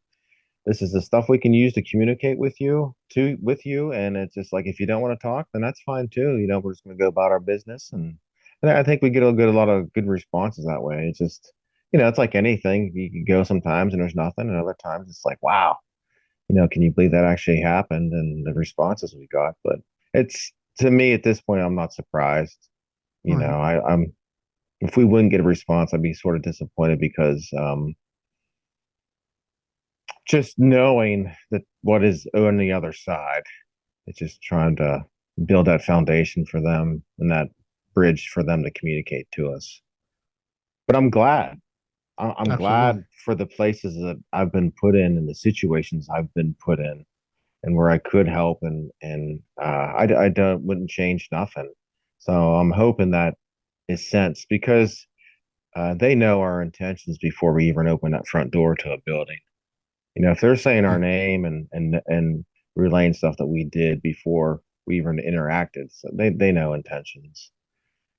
This is the stuff we can use to communicate with you. And it's just like if you don't want to talk, then that's fine too. We're just gonna go about our business. And I think we get a lot of good responses that way. It's just, it's like anything. You can go sometimes and there's nothing, and other times it's like, wow, can you believe that actually happened and the responses we got? But it's to me at this point, I'm not surprised. Right. I'm if we wouldn't get a response, I'd be sort of disappointed because just knowing that what is on the other side, it's just trying to build that foundation for them and that bridge for them to communicate to us. But I'm glad. I'm Absolutely. glad for the places that I've been put in and the situations I've been put in and where I could help and I don't wouldn't change nothing. So I'm hoping that is sense because they know our intentions before we even open that front door to a building. If they're saying our Yeah. name and relaying stuff that we did before we even interacted, so they know intentions.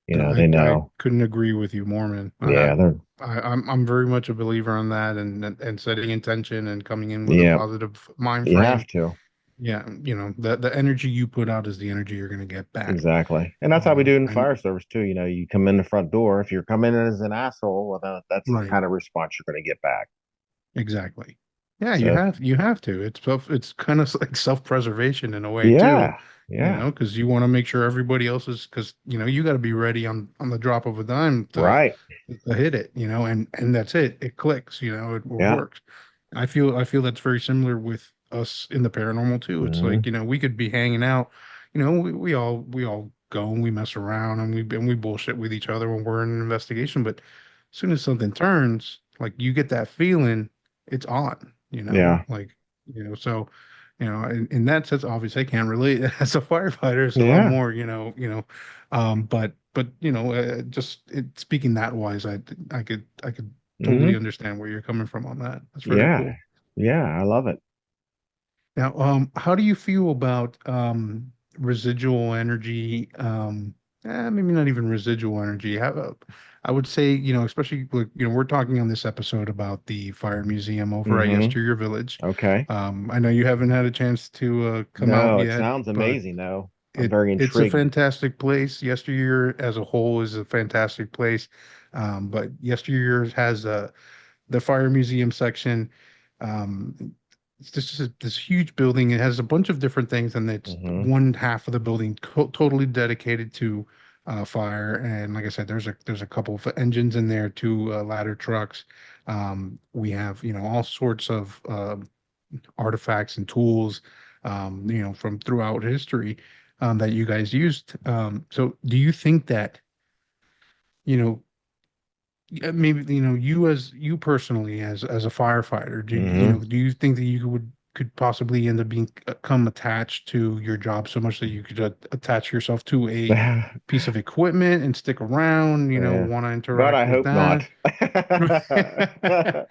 They I know. couldn't agree with you more, man. Yeah, they're I'm very much a believer on that, and setting intention and coming in with a yeah. positive mind You have frame. to. Yeah, the energy you put out is the energy you're going to get back. Exactly. And that's how we do it in And fire service too. You come in the front door. If you're coming in as an asshole, well, that's the right, kind of response you're going to get back. exactly. Yeah, So, you have to. It's kind of like self-preservation in a way too, yeah, yeah, because you want to make sure everybody else is, because you got to be ready on the drop of a dime right. to hit it, and that's it. It clicks, it Yeah. works. I feel that's very similar with us in the paranormal too. It's like, Hmm. we could be hanging out, we all go and we mess around and we bullshit with each other when we're in an investigation, but as soon as something turns, like you get that feeling, it's on, Yeah. like, so, in that sense, obviously I can't relate as a firefighter. It's a lot Yeah. more, but just speaking that wise, I could totally Hmm. understand where you're coming from on that. That's very Yeah. cool. Yeah. I love it. Now, how do you feel about residual energy? Maybe not even residual energy. I would say, especially like, we're talking on this episode about the fire museum over at Hmm. Yesteryear Village. Okay. I know you haven't had a chance to come out No, it yet, sounds but amazing though. I'm very it's a intrigued. fantastic place. Yesteryear as a whole is a fantastic place, but Yesteryear has the fire museum section. It's just this huge building. It has a bunch of different things, and it's Hmm. one half of the building totally dedicated to fire. And like I said, there's a couple of engines in there, two ladder trucks. We have all sorts of artifacts and tools, from throughout history that you guys used. So, do you think that you know maybe you personally as a firefighter, Hmm. do you think that you could possibly end up being come attached to your job so much that you could attach yourself to a piece of equipment and stick around, Yeah. want to God, interact I with hope not. that?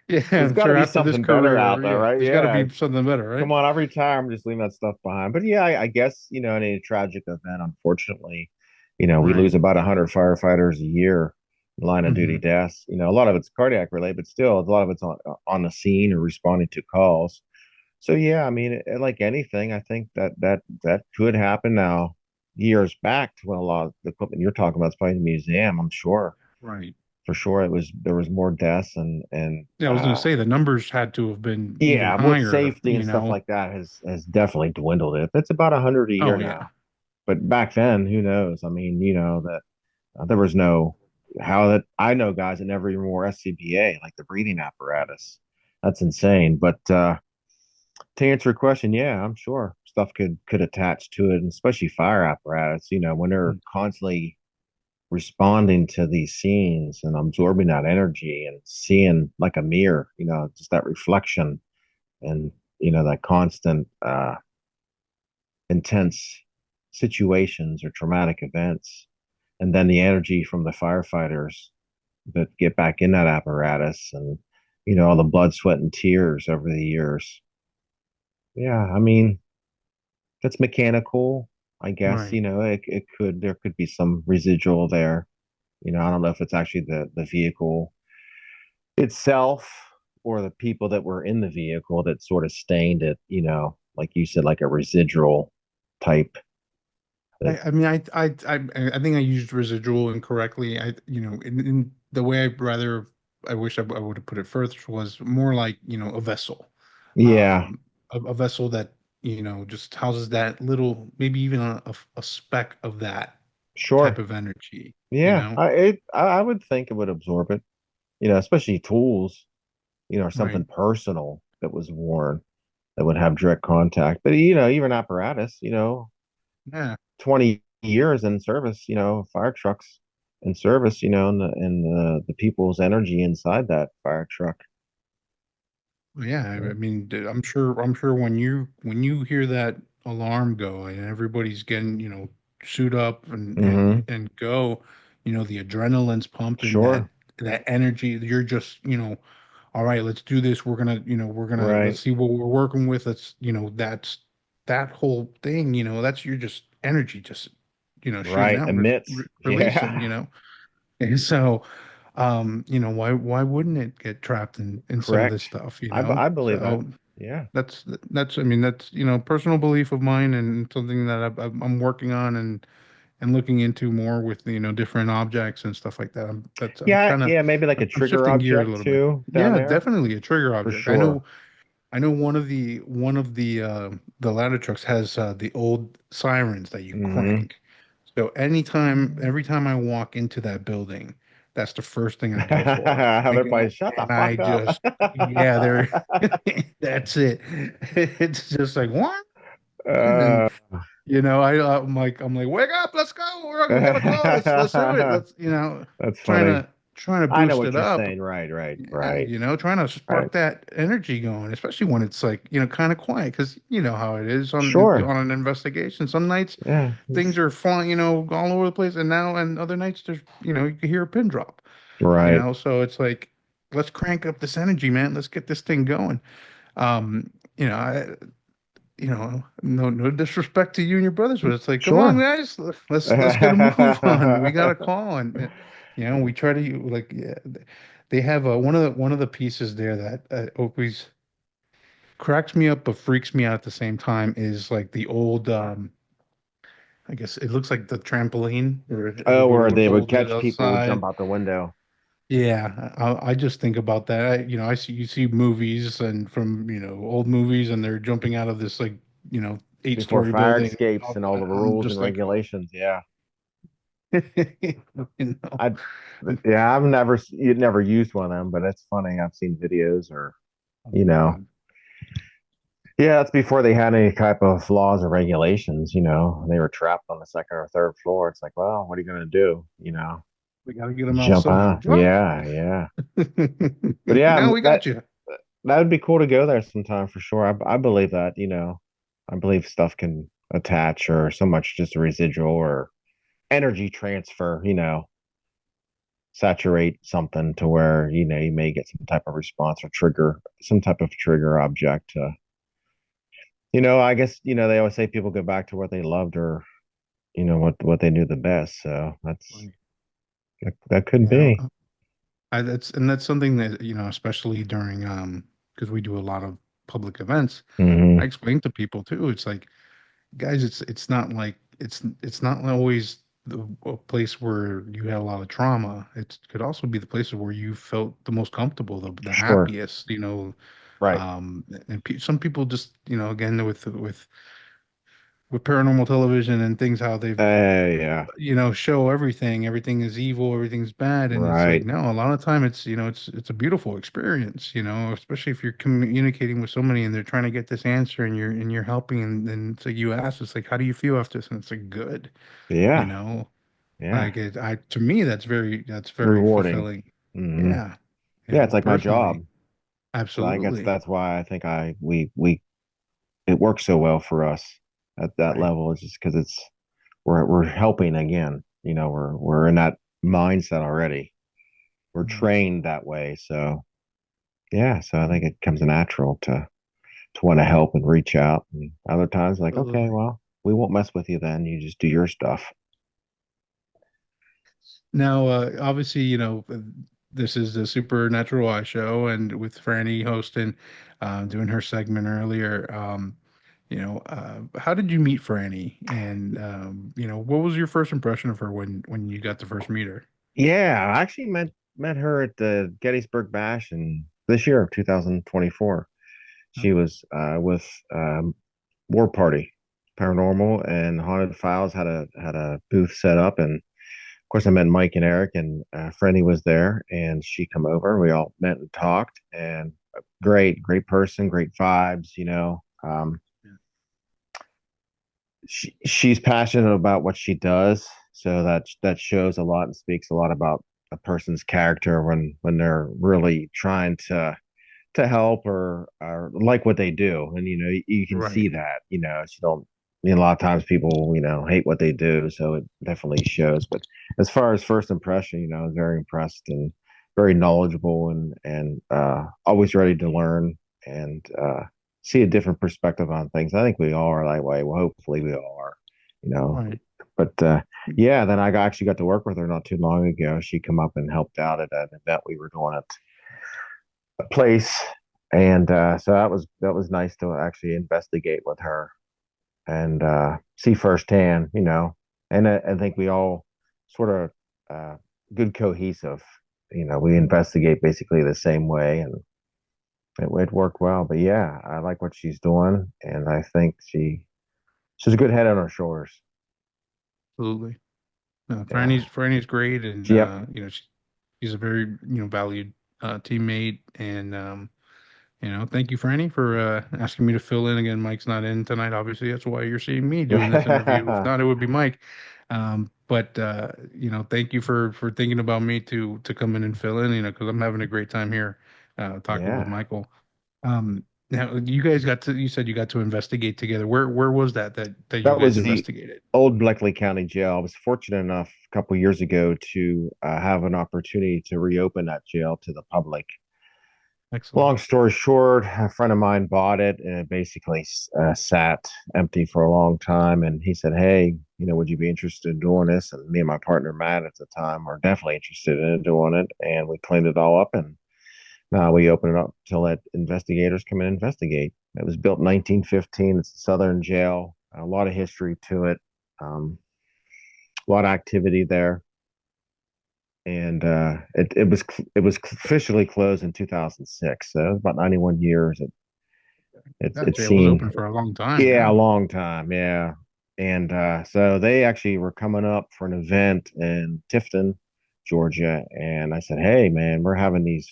Yeah, There's I'm got to sure be after this something better out career, there, yeah, right? there's got to Yeah. be something better, right? Come on, I'll retire. I'm just leaving that stuff behind. But yeah, I guess, in a tragic event, unfortunately, we Right. lose about 100 firefighters a year, line of duty Hmm. deaths. A lot of it's cardiac related, but still, a lot of it's on the scene or responding to calls. So yeah, I mean, like anything, I think that could happen now. Years back to when a lot of the equipment you're talking about is probably in the museum, I'm sure. Right. For sure, there was more deaths and Yeah, I was going to say the numbers had to have been even yeah, with higher, safety and stuff like that has definitely dwindled it. It's about 100 a year Oh yeah. now. But back then, who knows? I mean, that there was no. how that I know guys that never even wore SCBA, like the breathing apparatus. That's insane. But to answer your question, yeah, I'm sure stuff could attach to it, and especially fire apparatus. When they're Mm. constantly responding to these scenes and absorbing that energy and seeing like a mirror, just that reflection and that constant intense situations or traumatic events, and then the energy from the firefighters that get back in that apparatus, and all the blood, sweat, and tears over the years. Yeah, I mean, that's mechanical, I guess. Right. There could be some residual there. I don't know if it's actually the vehicle itself or the people that were in the vehicle that sort of stained it, like you said, like a residual type that, I mean, I think I used residual incorrectly. In the way I wish I would have put it first was more like, a vessel, yeah, a vessel that, just houses that little, maybe even a speck of that type sure. of energy, Yeah, I would think it would absorb it, especially tools, or right? something personal that was worn that would have direct contact. But even apparatus, Yeah. 20 years in service, fire trucks in service, and the people's energy inside that fire truck. Yeah, I mean, I'm sure when you hear that alarm go and everybody's getting, suit up Mm-hmm. and go, the adrenaline's pumping, that Sure. that energy, you're just, all right, let's do this. Let's Right. see what we're working with. That's that whole thing, that's your just energy just, shooting Right. out, Emits. releasing, Yeah. And so, why wouldn't it get trapped in some of this Correct. stuff, I believe that. So Yeah. that's I mean that's personal belief of mine and something that I'm working on and looking into more with different objects and stuff like that. I'm Yeah. trying to Yeah. Maybe like a I'm trigger shifting gears a object little bit. too down Yeah, there definitely a trigger for object. I sure. know I know one of the ladder trucks has the old sirens that you Mm-hmm. crank. So every time I walk into that building, that's the first thing I go for. Everybody, shut the And I fuck up. just, yeah, there, that's it. It's just like what? And uh, I'm like, wake up, let's go. We gotta close. Let's do it. Let's, that's trying funny. to trying to I know boost what it you're up. saying. Right. Right. Yeah, Right. trying to Right. spark that energy going, especially when it's like, kind of quiet, because you know how it is Sure. on an investigation. Some nights Yeah. things are flying, all over the place, and other nights there's, you can hear a pin drop, Right. so it's like, let's crank up this energy, man. Let's get this thing going. Um, I, no disrespect to you and your brothers, but it's like, come on, Sure. guys, let's get a move on. We got a call, and we try to like, yeah, they have one of the pieces there that always cracks me up but freaks me out at the same time is like the old, I guess it looks like the trampoline where Oh, everybody where would they would hold it catch people who outside. jump out the window Yeah, I just think about that. I see you see movies and from old movies, and they're jumping out of this like before eight-story fire building. escapes and all the I'm rules and just like, regulations. Yeah. you know, I, yeah, you'd never used one of them, but it's funny. I've seen videos or, you know, God, yeah, it's before they had any type of laws or regulations, they were trapped on the second or third floor. It's like, well, what are you going to do? we got to get them out Jump somehow. on. Jump! Yeah. Yeah. But yeah, Now we got you. that would be cool to go there sometime for sure. I believe that, I believe stuff can attach or so much just a residual or energy transfer, saturate something to where, you may get some type of response or trigger some type of trigger object. I guess, they always say people go back to what they loved or, what they knew the best. So Right. that could You know, be. that's something that, especially during because we do a lot of public events. I Hmm. explain to people too. It's like, guys, it's not like it's not always a place where you had a lot of trauma. It could also be the places where you felt the most comfortable, the Sure. happiest, Right. and some people just, again, with paranormal television and things, how they've, Yeah, show everything is evil, everything's bad, and it's like, right. no, a lot of time it's, it's a beautiful experience, especially if you're communicating with somebody and they're trying to get this answer, and you're helping, and then so you ask, it's like, how do you feel after this? And it's like, good, you Yeah, know, yeah. like to me, that's very Rewarding. fulfilling. Hmm. Yeah, Yeah, it's like my personally, job. So I guess absolutely. that's why I think we it works so well for us at that Right. level. It's just because we're helping again. We're in that mindset already. We're Right. trained that way. So yeah, so I think it comes natural to want to help and reach out. And other times, like, okay, Absolutely. well, we won't mess with you then. You just do your stuff. Now, obviously, this is the Supernatural Eye Show, and with Franny hosting, doing her segment earlier. How did you meet Franny? And what was your first impression of her when you got to first meet her? Yeah, I actually met her at the Gettysburg Bash in this year of 2024. She Okay. was with War Party Paranormal and Haunted Files had a booth set up, and of course I met Mike and Eric, and Freddie was there, and she come over. We all met and talked, and great person, great vibes. She's passionate about what she does, so that shows a lot and speaks a lot about a person's character when they're really trying to help or like what they do. And you can see Right. that. She don't. A lot of times people hate what they do, so it definitely shows. But as far as first impression, I was very impressed and very knowledgeable and always ready to learn and see a different perspective on things. I think we all are that way. Well, hopefully we all are. You know, Right. but yeah, then actually got to work with her not too long ago. She come up and helped out at an event we were doing at a place, and so that was nice to actually investigate with her and see firsthand. And I think we all sort of good cohesive. We investigate basically the same way, and it worked well. But yeah, I like what she's doing, and I think she's a good head on her shoulders. Absolutely. No, Yeah. Franny's great, and Yep. she's a very valued teammate, and thank you, Franny, for asking me to fill in again. Mike's not in tonight, obviously. That's why you're seeing me doing this interview. If not, it would be Mike. But thank you for thinking about me to come in and fill in. Because I'm having a great time here talking with Yeah. Michael. Now you guys you said you got to investigate together. Where was that you That guys was the investigated? old Bleckley County Jail. I was fortunate enough a couple years ago to have an opportunity to reopen that jail to the public. Excellent. Long story short, a friend of mine bought it and it basically sat empty for a long time. And he said, "Hey, would you be interested in doing this?" And me and my partner Matt at the time were definitely interested in doing it. And we cleaned it all up, and now we open it up to let investigators come in and investigate. It was built in 1915. It's a Southern jail. A lot of history to it. A lot of activity there, and it was officially closed in 2006. So it was about 91 years. That It's jail was seen, open for a long time. yeah, a Yeah. long time, yeah. And so they actually were coming up for an event in Tifton, Georgia, and I said, "Hey, man, we're having these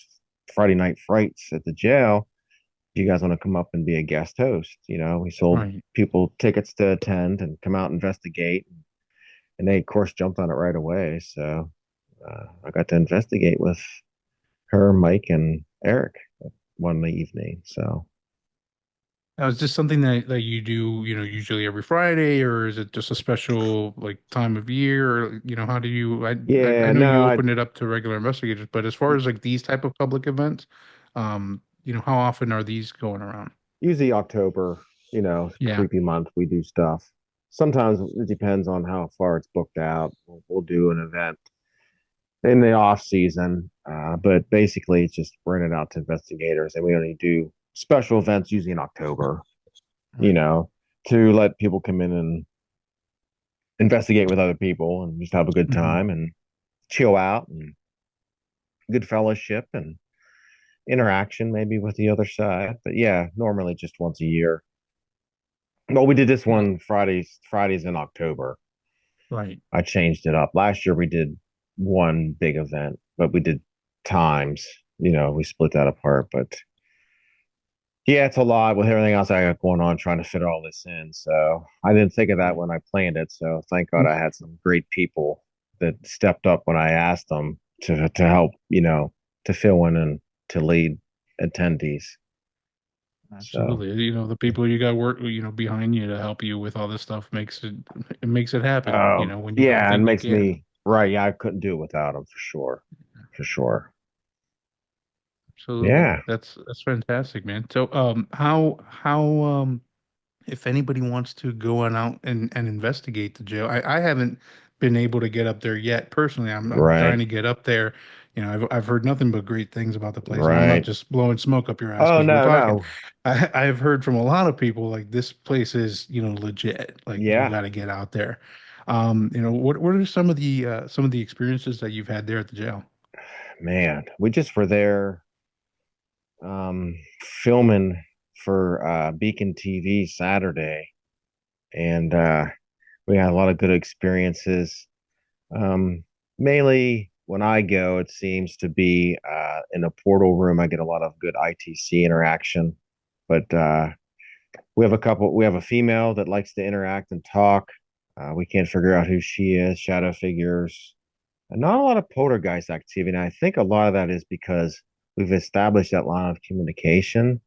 Friday night frights at the jail. Do you guys want to come up and be a guest host?" We sold Right. people tickets to attend and come out and investigate, and they of course jumped on it right away. So I got to investigate with her, Mike, and Eric one evening. So Now, is this something that you do, usually every Friday, or is it just a special like time of year, or how do you? I yeah, know no, you I opened it up to regular investigators, but as far as like these type of public events, how often are these going around? usually October, Yeah. creepy month, we do stuff. Sometimes it depends on how far it's booked out. We'll do an event in the off season, but basically it's just rented out to investigators, and we only do special events usually in October. You Right. know, to let people come in and investigate with other people and just have a good Hmm. time and chill out and good fellowship and interaction maybe with the other side. But yeah, normally just once a year. Well, we did this one Fridays in October. Right. I changed it up. Last year we did one big event, but we did times. We split that apart. But yeah, it's a lot with everything else I got going on trying to fit all this in. So I didn't think of that Right. when I planned it. So thank God I had some great people that stepped up when I asked them to help, to fill in and to lead attendees. So Absolutely. The people you got work, behind you to help you with all this stuff makes it happen, when you don't yeah, it think you makes can. me right. Yeah, I couldn't do it without them for sure. For sure. Absolutely. Yeah. That's fantastic, man. So, how if anybody wants to go on out and investigate the jail, I haven't been able to get up there yet personally. I'm trying Right. to get up there. I've heard nothing but great things about the place, and I'm not Right. just blowing smoke up your ass Oh because we're no, talking. no. I've heard from a lot of people like this place is legit. Like you Yeah, got to get out there. What are some of the experiences that you've had there at the jail? man. We just were there filming for Beacon TV Saturday, and we had a lot of good experiences. Um, Mainly when I go, it seems to be in a portal room. I get a lot of good ITC interaction, but we have a female that likes to interact and talk. We can't figure out who she is, shadow figures, and not a lot of poltergeist activity. And I think a lot of that is because we've established that line of communication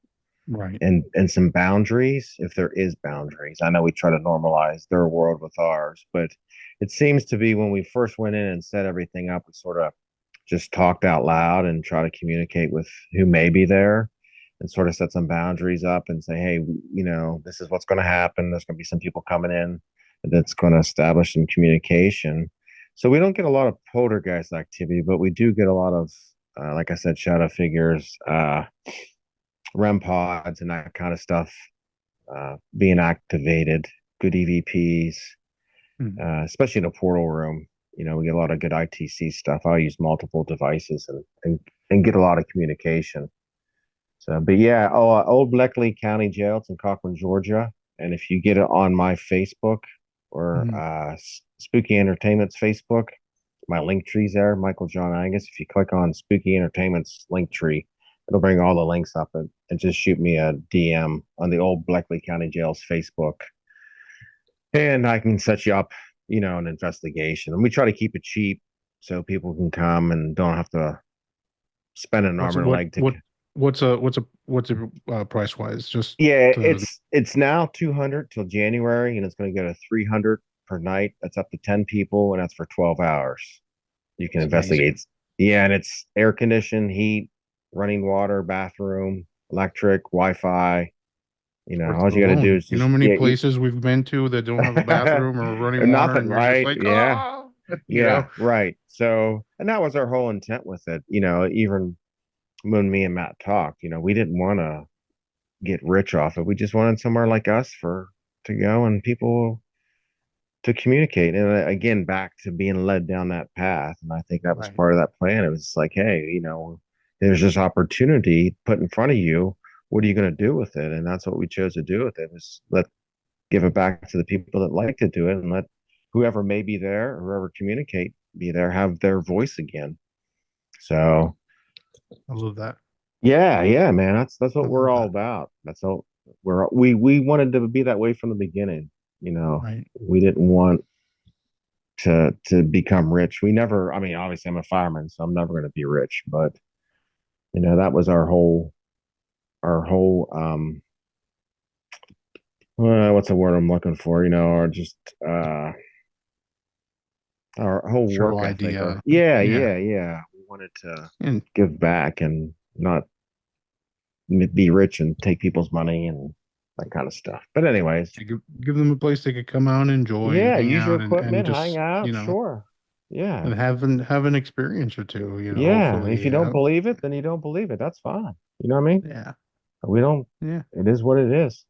Right. and some boundaries, if there is boundaries. I know we try to normalize their world with ours, but it seems to be when we first went in and set everything up, we sort of just talked out loud and try to communicate with who may be there and sort of set some boundaries up and say, hey, this is what's going to happen. There's going to be some people coming in that's going to establish some communication. So we don't get a lot of poltergeist activity, but we do get a lot of, like I said, shadow figures, REM pods, and that kind of stuff being activated. Good EVPs, Mhm. especially in a portal room. We get a lot of good ITC stuff. I'll use multiple devices and get a lot of communication. So, but yeah, Old Bleckley County Jail. It's in Cochran, Georgia. And if you get it on my Facebook or Mhm. Spooky Entertainment's Facebook, my link tree's there, Michael John Angus. If you click on Spooky Entertainment's link tree, it'll bring all the links up and just shoot me a DM on the Old Bleckley County Jail's Facebook. And I can set you up, an investigation. And we try to keep it cheap so people can come and don't have to spend an What's arm a, and a what leg to. what what's a price wise? Just Yeah, to it's now 200 till January, and it's going to go to 300 per night. That's up to 10 people, and that's for 12 hours. You can It's amazing. investigate. Yeah, and it's air conditioned, heat, running water, bathroom, electric, Wi-Fi. Worth All it you got to do alone. is You know how just many places we've been to that don't have a bathroom or or running water, nothing, and you're just right? like, Yeah, oh, yeah, right. So, and that was our whole intent with it. Even when me and Matt talked, we didn't want to get rich off it. We just wanted somewhere like us for to go and people to communicate. And again, back to being led down that path. And I think that was Right. part of that plan. It was like, hey, there's this opportunity put in front of you. What are you going to do with it? And that's what we chose to do with it was let give it back to the people that like to do it and let whoever may be there, whoever communicate be there, have their voice again. So I love that. yeah, yeah, man, that's I what we're love all that. about. That's all we wanted to be that way from the beginning. Right. We didn't want to become rich. We never. I mean, obviously, I'm a fireman, so I'm never going to be rich. But that was our whole what's the word I'm looking for? Or just our whole This whole work ethic. Or idea. yeah, Yeah. yeah, yeah. We wanted to And give back and not be rich and take people's money and that kind of stuff. But anyways, to give them a place they could come out and enjoy and yeah, hang use your out and equipment, hang just, out, sure. and Yeah. have an experience or two, Yeah. If hopefully. you don't believe it, then you don't believe it. That's fine. You know what I mean? Yeah. We don't, Yeah. it is what it is.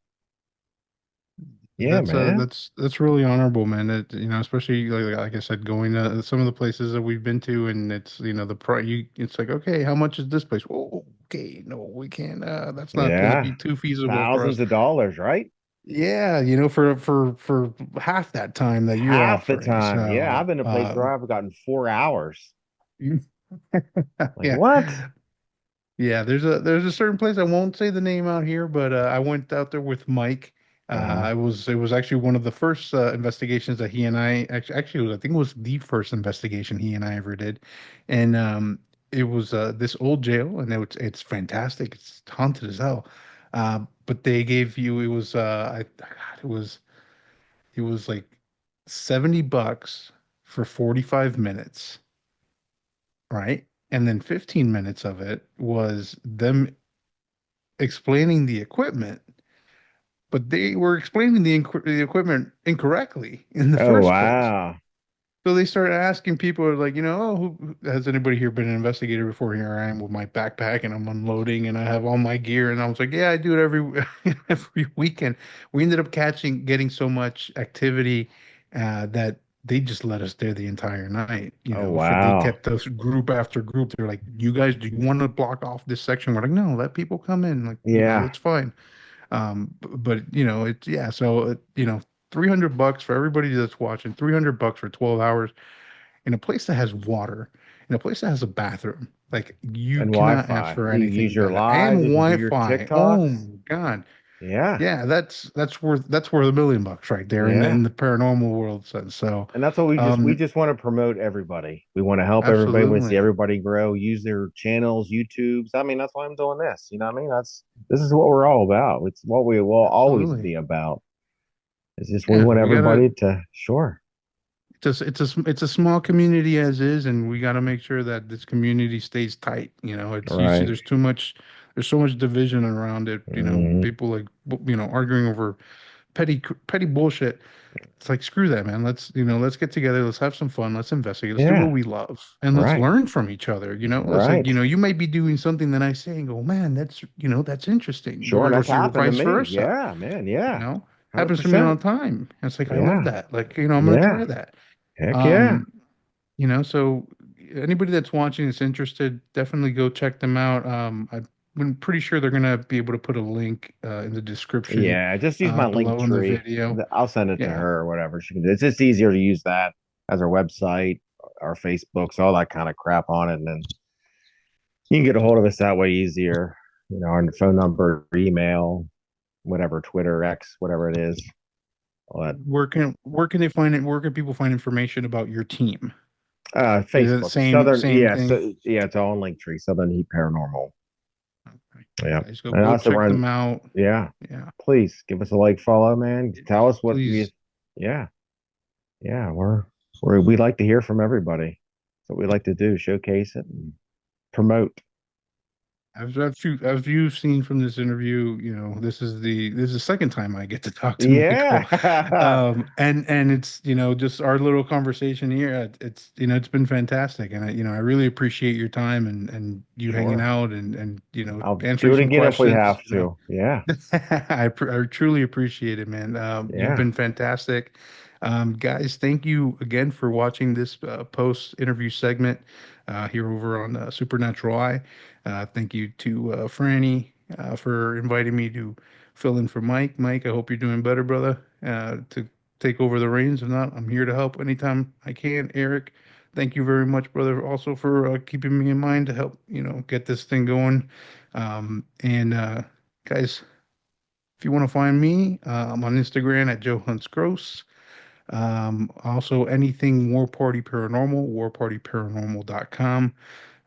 Yeah, man. That's really honorable, man. That especially like I said, going to some of the places that we've been to, and it's the price. It's like, okay, how much is this place? Whoa, okay, no, we can't. That's not going to Yeah. be too feasible for us. Thousands of dollars, right? Yeah, for half that time that you're Half the offering. time. Yeah, I've So, been to places where I've gotten 4 hours. Like yeah. what? Yeah, there's a certain place I won't say the name out here, but I went out there with Mike. Uh-huh. It was actually one of the first investigations that he and I actually it was, I think it was the first investigation he and I ever did, and it was this old jail, and it's fantastic. It's haunted as hell. But they gave you it was God, it was like $70 for 45 minutes, right? And then 15 minutes of it was them explaining the equipment, but they were explaining the equipment incorrectly in the Oh first place. wow. So they started asking people like, oh, has anybody here been an investigator before? Here I am with my backpack and I'm unloading and I have all my gear. And I was like, yeah, I do it every every weekend. We ended up getting so much activity that they just let us there the entire night. Oh They wow. kept us group after group. They're like, you guys, do you want to block off this section? We're like, no, let people come in. Like, Yeah. it's fine. But it's yeah. So $300 for everybody that's watching. $300 for 12 hours in a place that has water, in a place that has a bathroom. Like you And cannot ask Wi-Fi. for You can use anything your better. And lives, you can do your Wi-Fi. Oh TikToks. my God. Yeah. Yeah, that's worth $1 million right there in Yeah. the paranormal world sense. So, And that's what we um, just want to promote everybody. We want to help everybody. We want to see absolutely, everybody grow, use their channels, YouTubes. I mean, that's why I'm doing this. You know what I mean? This is what we're all about. It's what we will always absolutely. be about. It's just we Yeah, want we gotta. everybody to sure. It's a small community as is, and we got to make sure that this community stays tight. It's you see Right. there's so much division around it. Hmm. People like arguing over petty bullshit. It's like screw that, man. Let's get together. Let's have some fun. Let's investigate. Let's do what Yeah. we love, and let's Right. learn from each other. It's like Right. you may be doing something that I say and go, man, that's interesting, Sure. or That's happened to vice me. versa. Yeah, man. You Yeah. know, happens to me all 100%. the time. And it's like I love Yeah. that. Like I'm gonna Yeah. try that. Heck yeah. Um, so anybody that's watching that's interested, definitely go check them out. I'm pretty sure they're gonna be able to put a link in the description Yeah, just use my link below in the tree. video. I'll send it to Yeah, her or whatever she can do. It's just easier to use that as our website, our Facebooks, all that kind of crap on it. And then you can get a hold of us that way easier. Our phone number, email, whatever, Twitter, X, whatever it is. All that. where can they find it? Where can people find information about your team? Is it the Facebook, Southern, same yeah, thing? so yeah, it's all in link tree, Southern Heat Paranormal. Okay. Yeah. Guys, go And go also check run, them out. yeah, Yeah, please give us a like, follow, man. Tell us what you, please. yeah. Yeah, we like to hear from everybody. That's what we like to do, showcase it and promote. As you've seen from this interview, this is the second time I get to talk to Michael, Yeah. and it's just our little conversation here. It's it's been fantastic, and I really appreciate your time and you hanging Sure. out and I'll do answering it some again if we questions. have to. Yeah. I truly appreciate it, man. You've Yeah. been fantastic. Guys, thank you again for watching this post interview segment here over on Supernatural Eye. Thank you to Franny for inviting me to fill in for Mike. Mike, I hope you're doing better, brother. To take over the reins. If not, I'm here to help anytime I can. Eric, thank you very much, brother, also for keeping me in mind to help, get this thing going. And guys, if you want to find me, I'm on Instagram at Joe Hunts Gross. Also, anything War Party Paranormal, warpartyparanormal.com,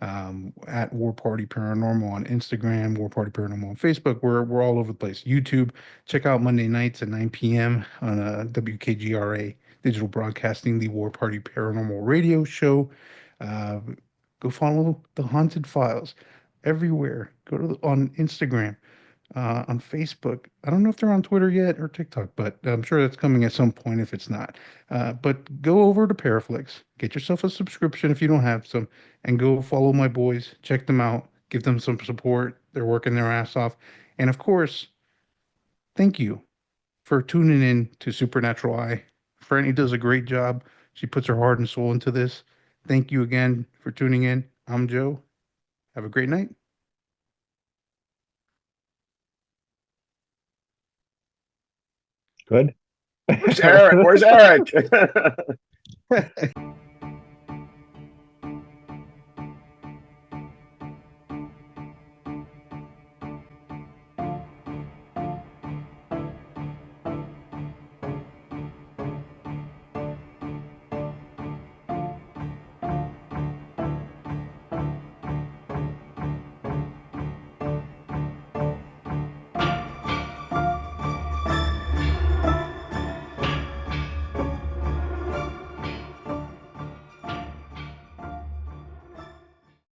at War Party Paranormal on Instagram, War Party Paranormal on Facebook. We're all over the place. YouTube, check out Monday nights at 9 p.m. on WKGRA Digital Broadcasting, the War Party Paranormal Radio Show. Uh, Go follow the Haunted Files everywhere. Go to on Instagram, on Facebook. I don't know if they're on Twitter yet or TikTok, but I'm sure that's coming at some point if it's not. But go over to Paraflix, get yourself a subscription if you don't have some, and go follow my boys. Check them out, give them some support. They're working their ass off. And of course, thank you for tuning in to Supernatural Eye. Franny does a great job. She puts her heart and soul into this. Thank you again for tuning in. I'm Joe. Have a great night. Good. Where's Eric? Where's Eric?